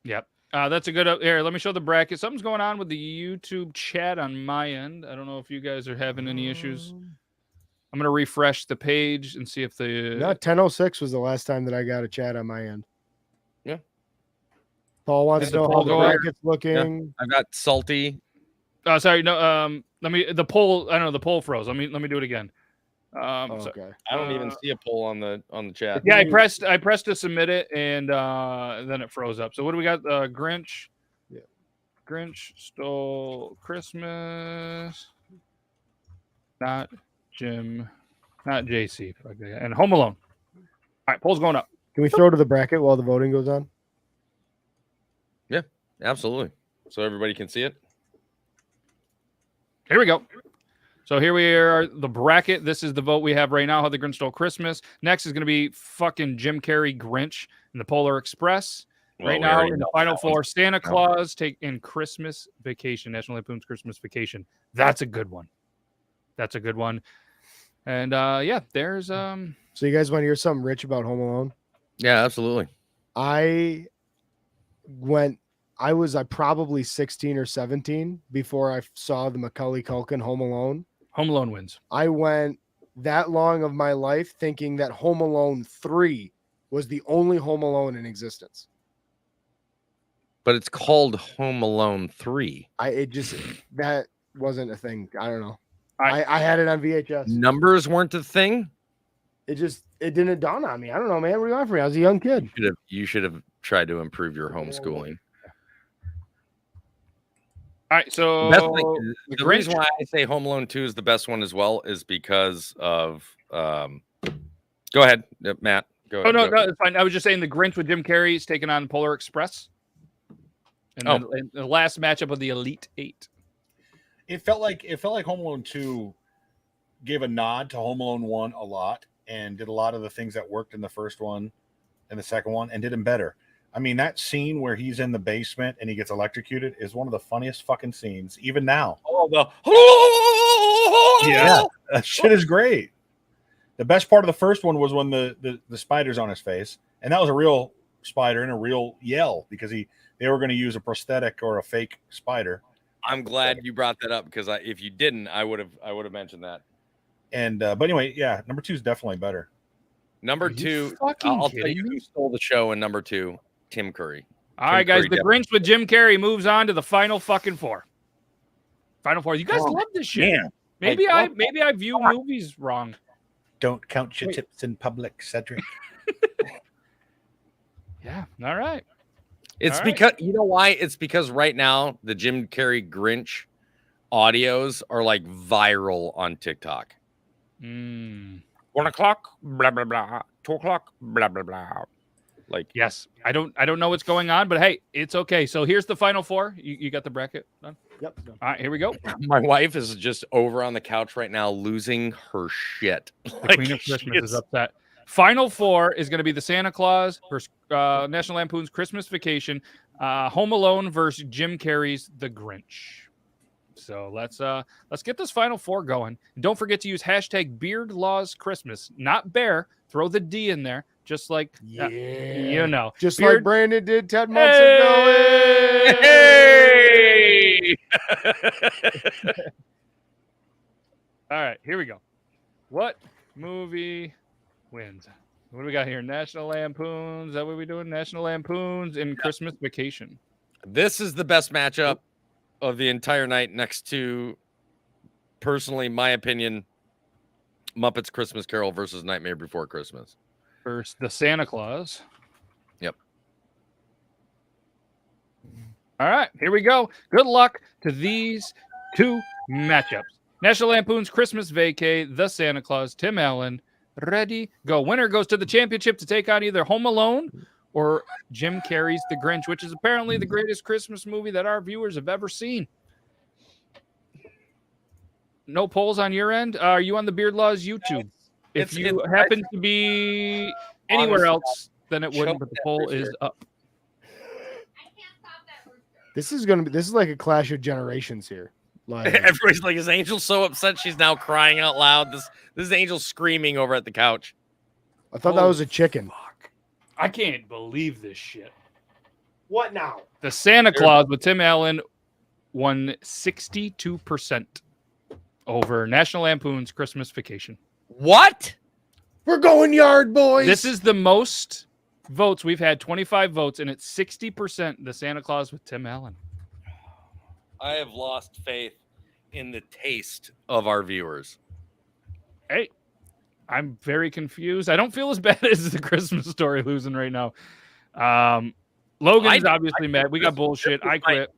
Yep. That's a good here. Let me show the bracket. Something's going on with the YouTube chat on my end. I don't know if you guys are having any issues. I'm gonna refresh the page and see if the 10:06 was the last time that I got a chat on my end. Yeah. Paul wants to know how the bracket's looking. Yeah. I've got salty. Oh, sorry. No. The poll. I don't know. The poll froze. Let me do it again. Okay. I don't even see a poll on the chat. Yeah, I pressed to submit it, and then it froze up. So what do we got? Grinch. Yeah. Grinch Stole Christmas. Not Jim. Not JC. Okay. And Home Alone. All right, poll's going up. Can we throw to the bracket while the voting goes on? Yeah, absolutely. So everybody can see it. Here we go. So here we are, the bracket. This is the vote we have right now, How the Grinch Stole Christmas. Next is going to be fucking Jim Carrey Grinch and the Polar Express. Right now, in the final four, Santa Claus take in Christmas Vacation, National Lampoon's Christmas Vacation. That's a good one. That's a good one. And there's So you guys want to hear something rich about Home Alone? Yeah, absolutely. I was probably 16 or 17 before I saw the Macaulay Culkin Home Alone. Home Alone wins. I went that long of my life thinking that Home Alone 3 was the only Home Alone in existence. But it's called Home Alone 3. That wasn't a thing. I don't know. I had it on VHS. Numbers weren't a thing. It didn't dawn on me. I don't know, man. What do you want from me? I was a young kid. You should have tried to improve your homeschooling. All right, so the reason why I say Home Alone 2 is the best one as well is because of go ahead, Matt. Go ahead. No, it's fine. I was just saying the Grinch with Jim Carrey is taking on Polar Express. And then the last matchup of the Elite Eight. It felt like Home Alone 2 gave a nod to Home Alone 1 a lot and did a lot of the things that worked in the first one and the second one and did them better. I mean, that scene where he's in the basement and he gets electrocuted is one of the funniest fucking scenes, even now. Yeah, that shit is great. The best part of the first one was when the spider's on his face, and that was a real spider and a real yell because they were going to use a prosthetic or a fake spider. I'm glad you brought that up because if you didn't, I would have mentioned that. And but anyway, yeah, number 2 is definitely better. Number 2, I'll tell you who stole the show in number 2. Tim Curry. All right, guys. The Grinch with Jim Carrey moves on to the final fucking four. Final four. You guys love this shit. Yeah. Maybe I view movies wrong. Don't count your tips in public, Cedric. Yeah. All right. It's because you know why? It's because right now the Jim Carrey Grinch audios are like viral on TikTok. 1 o'clock, blah blah blah. 2 o'clock, blah blah blah. Like, yes, I don't know what's going on, but hey, it's okay. So here's the final four. You got the bracket done? Yep. All right, here we go. my wife is just over on the couch right now, losing her shit. The Queen of Christmas is upset. Final four is going to be the Santa Claus versus National Lampoon's Christmas Vacation, Home Alone versus Jim Carrey's The Grinch. So let's get this final four going. And don't forget to use hashtag Beard Laws Christmas, not bear. Throw the D in there, just like you know, just Beard... like Brandon did 10 months ago. Hey! All right, here we go. What movie wins? What do we got here? National Lampoons. Is that what we're doing? National Lampoons in Christmas Vacation. This is the best matchup of the entire night, next to, personally, my opinion, Muppets Christmas Carol versus Nightmare Before Christmas. Versus the Santa Claus. Yep. All right, here we go. Good luck to these two matchups. National Lampoon's Christmas Vacay, The Santa Claus, Tim Allen. Ready, go. Winner goes to the championship to take on either Home Alone or Jim Carrey's The Grinch, which is apparently the greatest Christmas movie that our viewers have ever seen. No polls on your end? Are you on the Beard Laws YouTube? If you happen to be anywhere else, then it wouldn't, but the poll is up. This is like a clash of generations here. Like, Everybody's like, is Angel so upset she's now crying out loud? This is Angel screaming over at the couch. I thought that was a chicken. Fuck. I can't believe this shit. What now? The Santa Claus with Tim Allen won 62% over National Lampoon's Christmas Vacation. What? We're going yard, boys. This is the most votes. We've had 25 votes, and it's 60% the Santa Claus with Tim Allen. I have lost faith in the taste of our viewers. Hey, I'm very confused. I don't feel as bad as the Christmas Story losing right now. Logan's obviously mad. We got bullshit. I quit.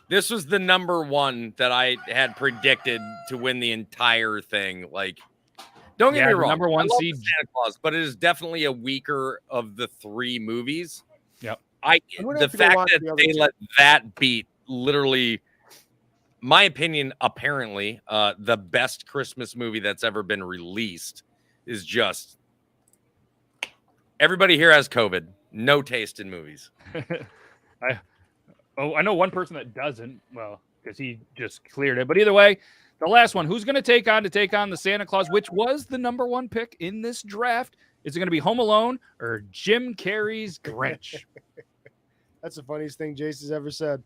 This was the number one that I had predicted to win the entire thing. Like, don't get me wrong. Number one seed, Santa Claus, but it is definitely a weaker of the three movies. Yep. The fact that they let that beat literally, my opinion, apparently, the best Christmas movie that's ever been released is just everybody here has COVID. No taste in movies. I know one person that doesn't. Well, because he just cleared it. But either way, the last one, who's going to take on the Santa Claus, which was the number one pick in this draft? Is it going to be Home Alone or Jim Carrey's Grinch? That's the funniest thing Jace has ever said.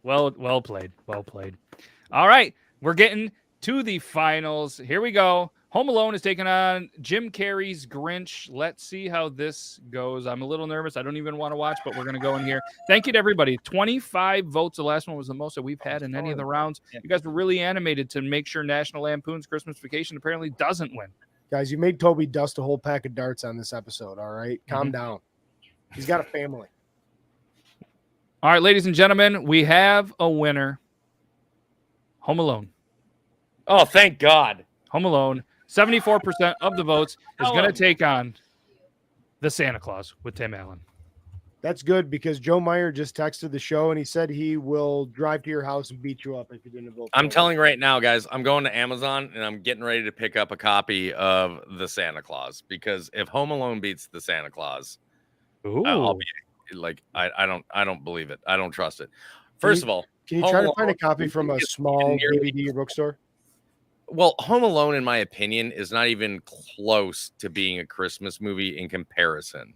Well played. Well played. All right, we're getting to the finals. Here we go. Home Alone is taking on Jim Carrey's Grinch. Let's see how this goes. I'm a little nervous. I don't even want to watch, but we're going to go in here. Thank you to everybody. 25 votes. The last one was the most that we've had in any of the rounds. You guys were really animated to make sure National Lampoon's Christmas Vacation apparently doesn't win. Guys, you made Toby dust a whole pack of darts on this episode, all right? Calm down. He's got a family. All right, ladies and gentlemen, we have a winner. Home Alone. Oh, thank God. Home Alone. 74% of the votes is going to take on the Santa Claus with Tim Allen. That's good because Joe Meyer just texted the show and he said he will drive to your house and beat you up if you didn't vote. I'm telling you right now, guys, I'm going to Amazon and I'm getting ready to pick up a copy of the Santa Claus because if Home Alone beats the Santa Claus, I'll be like, I don't believe it. I don't trust it. First of all, can you try to find a copy from a small DVD bookstore? Well, Home Alone, in my opinion, is not even close to being a Christmas movie in comparison.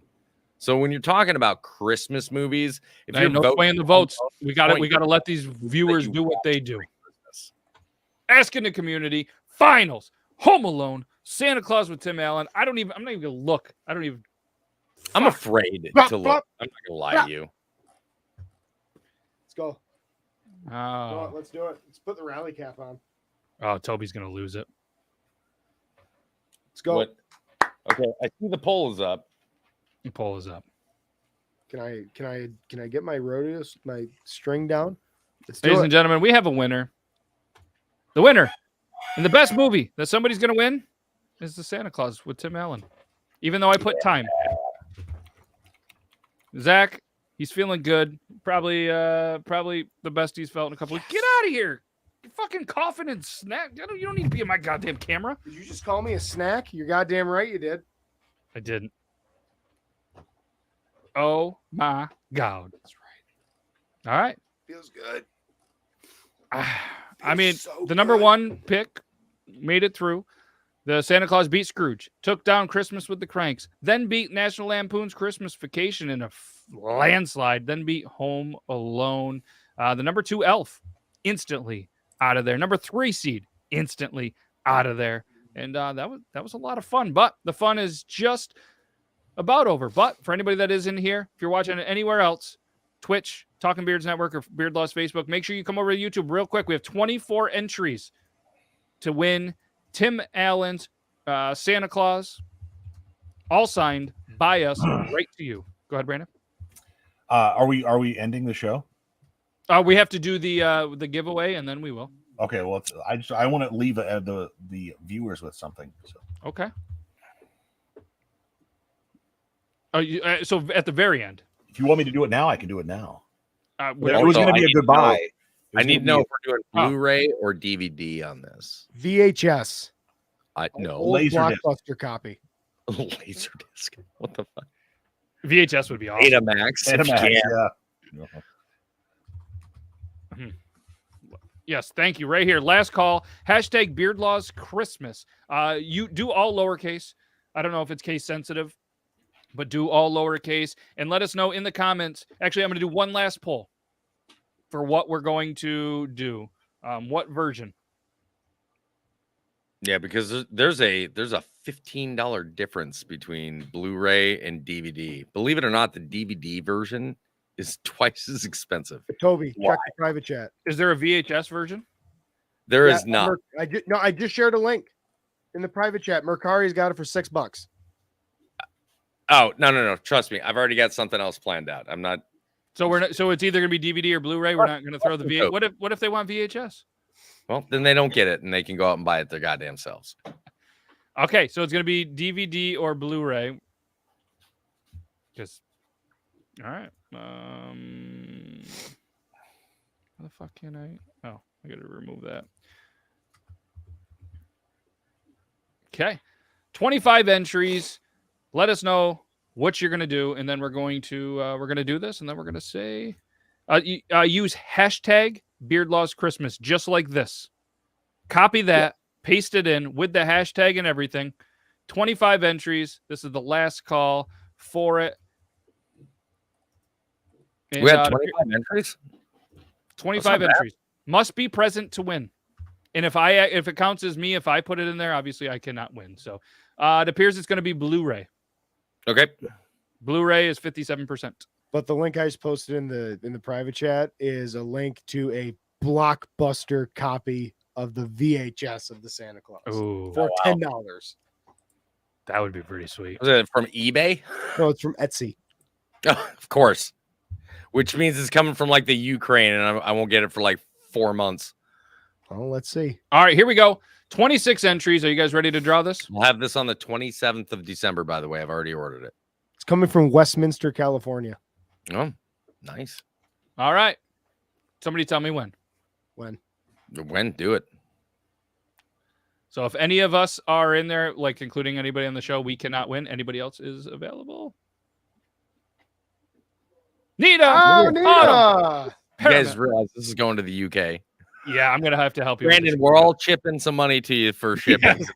So when you're talking about Christmas movies, if you're no sway in the votes, we got to let these viewers do what they do. Asking the community, finals, Home Alone, Santa Claus with Tim Allen. I'm not even gonna look. I'm afraid to look. I'm not gonna lie to you. Let's go. Oh. Let's do it. Let's put the rally cap on. Oh, Toby's going to lose it. Let's go. What? Okay, I see the poll is up. The poll is up. Can I get my rodeo, my string down? Let's do Ladies it. and gentlemen, we have a winner. The winner in the best movie that somebody's going to win is the Santa Claus with Tim Allen. Even though I put time. Zach, he's feeling good. Probably the best he's felt in a couple weeks. Get out of here. You're fucking coughing and snack. You don't need to be in my goddamn camera. Did you just call me a snack? You're goddamn right you did. I didn't. Oh my God. That's right. All right. Feels good. I mean, so the number good. one pick made it through. The Santa Claus beat Scrooge, took down Christmas with the Cranks, then beat National Lampoon's Christmas Vacation in a landslide, then beat Home Alone. The number 2 Elf, instantly out of there. Number 3 seed, instantly out of there. And that was a lot of fun. But the fun is just about over. But for anybody that is in here, if you're watching it anywhere else, Twitch, Talking Beards Network, or Beard Laws Facebook, make sure you come over to YouTube real quick. We have 24 entries to win Tim Allen's Santa Claus, all signed by us, right to you. Go ahead, Brandon. Are we ending the show? We have to do the giveaway, and then we will. Okay. Well, I want to leave the viewers with something. So. Okay. So at the very end. If you want me to do it now, I can do it now. It was Also, going to be a goodbye. I need to know if we're doing Blu-ray or DVD on this. VHS. No. Old Laserdisc. blockbuster copy. Laserdisc. What the fuck? VHS would be awesome. Betamax. Betamax, Yeah. yeah. Yes, thank you. Right here. Last call. Hashtag Beard Laws Christmas. You do all lowercase. I don't know if it's case sensitive, but do all lowercase. And let us know in the comments. Actually, I'm going to do one last poll for what we're going to do. What version? Yeah, because there's a $15 difference between Blu-ray and DVD. Believe it or not, the DVD version is twice as expensive. Toby, Why? check the private chat. Is there a VHS version? There is not. I just shared a link in the private chat. Mercari's got it for $6. Oh, no. Trust me. I've already got something else planned out. I'm not. So so it's either going to be DVD or Blu-ray. We're not going to throw the VHS. What if they want VHS? Well, then they don't get it, and they can go out and buy it their goddamn selves. Okay, so it's going to be DVD or Blu-ray. Just all right. How the fuck can I? Oh, I got to remove that. Okay, 25 entries. Let us know what you're going to do, and then we're going to do this, and then we're going to say use hashtag Beard Laws Christmas, just like this. Copy that, paste it in with the hashtag and everything. 25 entries. This is the last call for it. And, We have 25 entries. 25 entries. Must be present to win. And if it counts as me, if I put it in there, obviously I cannot win. So it appears it's going to be Blu-ray. Okay. Blu-ray is 57%. But the link I just posted in the private chat is a link to a blockbuster copy of the VHS of the Santa Claus Ooh, for $10. that would be pretty sweet. Was it from eBay? No, it's from Etsy. Oh, of course. Which means it's coming from like the Ukraine, and I won't get it for like 4 months. Oh, let's see. All right, here we go. 26 entries. Are you guys ready to draw this? We'll have this on the 27th of December, by the way. I've already ordered it. It's coming from Westminster, California. Oh, nice. All right. Somebody tell me when. When? Do it. So if any of us are in there, like including anybody on the show, we cannot win. Anybody else is available? Nita! Oh, Autumn! You guys realize this is going to the UK. Yeah, I'm going to have to help you. with Brandon, this. we're all chipping some money to you for shipping.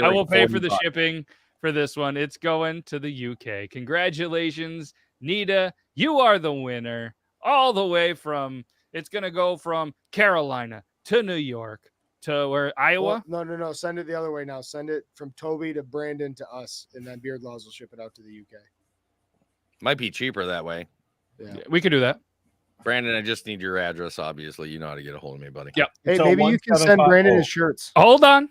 I will pay for the shipping for this one. It's going to the UK. Congratulations, Nita. You are the winner. All the way from, it's going to go from Carolina to New York to where, Iowa? Well, no. Send it the other way now. Send it from Toby to Brandon to us, and then Beard Laws will ship it out to the UK. Might be cheaper that way. Yeah. We could do that. Brandon, I just need your address, obviously. You know how to get a hold of me, buddy. Yep. Hey, So maybe you can send 1750. Brandon his shirts. Hold on.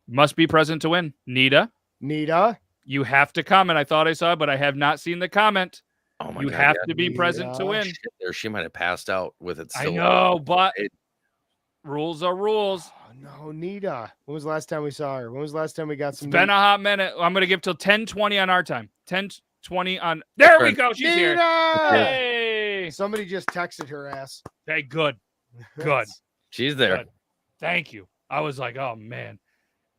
Must be present to win. Nita, Nita. you have to comment. I thought I saw it, but I have not seen the comment. Oh my You God, have yeah. to be present to win. Shit, there, she might have passed out with it I still. know, but rules are rules. Oh, no, Nita. When was the last time we saw her? When was the last time we got It's some? been a hot minute. I'm going to give till 10:20 on our time. 10:20 on. There we go. She's here. Nita! Hey. Somebody just texted her ass. Hey, good. Good. She's there. Good. Thank you. I was like, oh man.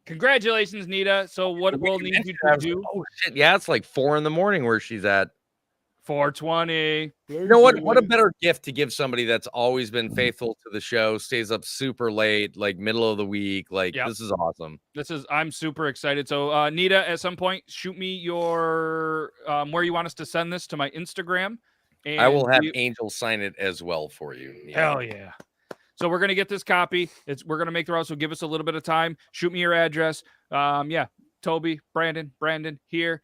Congratulations, Nita. So what we'll need you to do? Oh shit! Yeah, it's like 4 a.m. where she's at. 420. You know what? What a better gift to give somebody that's always been faithful to the show, stays up super late, like middle of the week. Like Yep. this is awesome. I'm super excited. So Nita, at some point, shoot me your where you want us to send this to my Instagram. And I will have Angel sign it as well for you. Hell yeah. So we're gonna get this copy. We're gonna make the route. So give us a little bit of time. Shoot me your address. Yeah, Toby, Brandon, here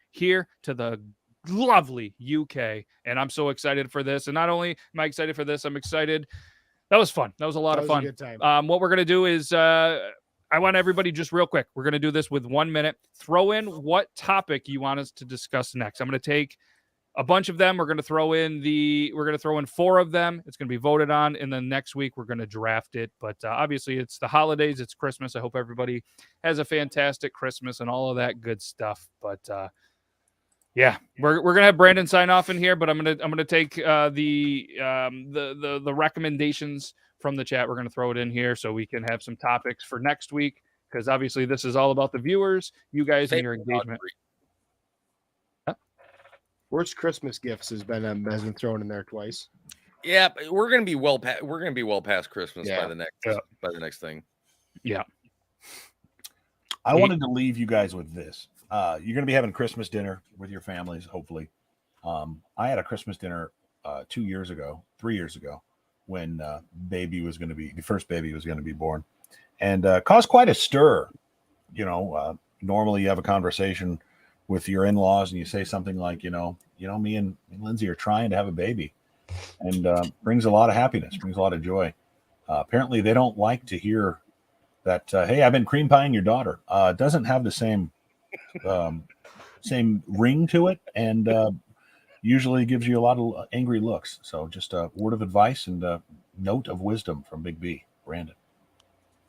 to the lovely UK, and I'm so excited for this. And not only am I excited for this, I'm excited. That was fun. That was a lot of fun. A good time. What we're gonna do is I want everybody just real quick. We're gonna do this with 1 minute. Throw in what topic you want us to discuss next. I'm gonna take a bunch of them. We're going to throw in 4 of them. It's going to be voted on. And then next week we're going to draft it. But obviously it's the holidays. It's Christmas. I hope everybody has a fantastic Christmas and all of that good stuff. But yeah, we're going to have Brandon sign off in here, but I'm going to take the recommendations from the chat. We're going to throw it in here so we can have some topics for next week. Because obviously this is all about the viewers, you guys, and your engagement. Worst Christmas gifts has been thrown in there twice. Yeah, but we're gonna be well past Christmas by the next thing. Yeah. I wanted to leave you guys with this. You're gonna be having Christmas dinner with your families, hopefully. I had a Christmas dinner 3 years ago, when the first baby was gonna be born, and caused quite a stir. Normally you have a conversation with your in-laws and you say something like, me and Lindsay are trying to have a baby, and brings a lot of happiness, brings a lot of joy. Apparently they don't like to hear that, hey, I've been cream pieing your daughter. Doesn't have the same ring to it, and usually gives you a lot of angry looks. So just a word of advice and a note of wisdom from Big B, Brandon.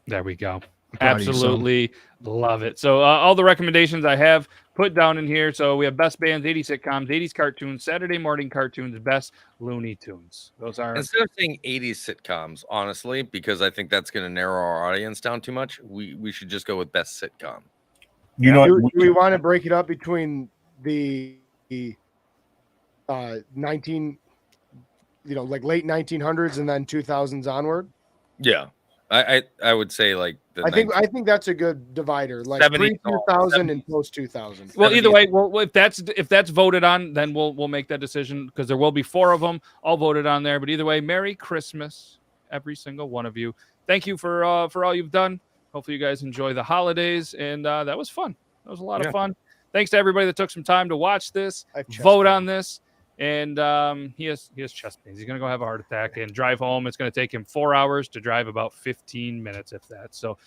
There we go. Absolutely love it. So all the recommendations I have put down in here. So we have best bands, 80 sitcoms, 80s cartoons, Saturday morning cartoons, best Looney Tunes. Those are, instead of saying 80s sitcoms, honestly, because I think that's going to narrow our audience down too much. We should just go with best sitcom. Do we want to break it up between the 19, like late 1900s and then 2000s onward? Yeah. I would say like I think that's a good divider, like pre-2000 and post-2000. Well, either way, if that's voted on, then we'll make that decision, because there will be 4 of them all voted on there. But either way, Merry Christmas, every single one of you. Thank you for all you've done. Hopefully you guys enjoy the holidays, and that was fun. That was a lot of fun. Thanks to everybody that took some time to watch this, vote on this. And he has chest pains. He's going to go have a heart attack and drive home. It's going to take him 4 hours to drive about 15 minutes, if that. So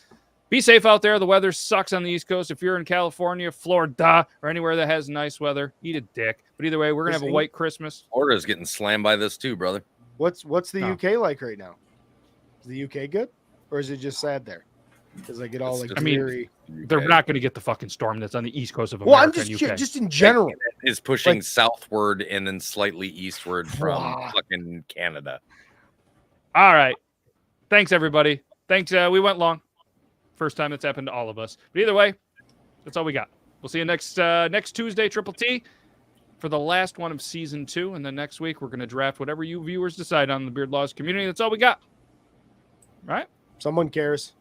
be safe out there. The weather sucks on the East Coast. If you're in California, Florida, or anywhere that has nice weather, eat a dick. But either way, we're going to have a white Christmas. Florida's getting slammed by this too, brother. What's the UK like right now? Is the UK good? Or is it just sad there? Because they get all like dreary. They're not going to get the fucking storm that's on the East Coast of America. Well, I'm just in general. Is pushing southward and then slightly eastward from fucking Canada. All right. Thanks, everybody. Thanks. We went long. First time that's happened to all of us. But either way, that's all we got. We'll see you next Tuesday, Triple T, for the last one of season 2. And then next week, we're going to draft whatever you viewers decide on the Beard Laws community. That's all we got. All right? Someone cares.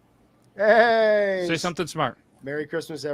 Hey, say something smart. Merry Christmas, everyone.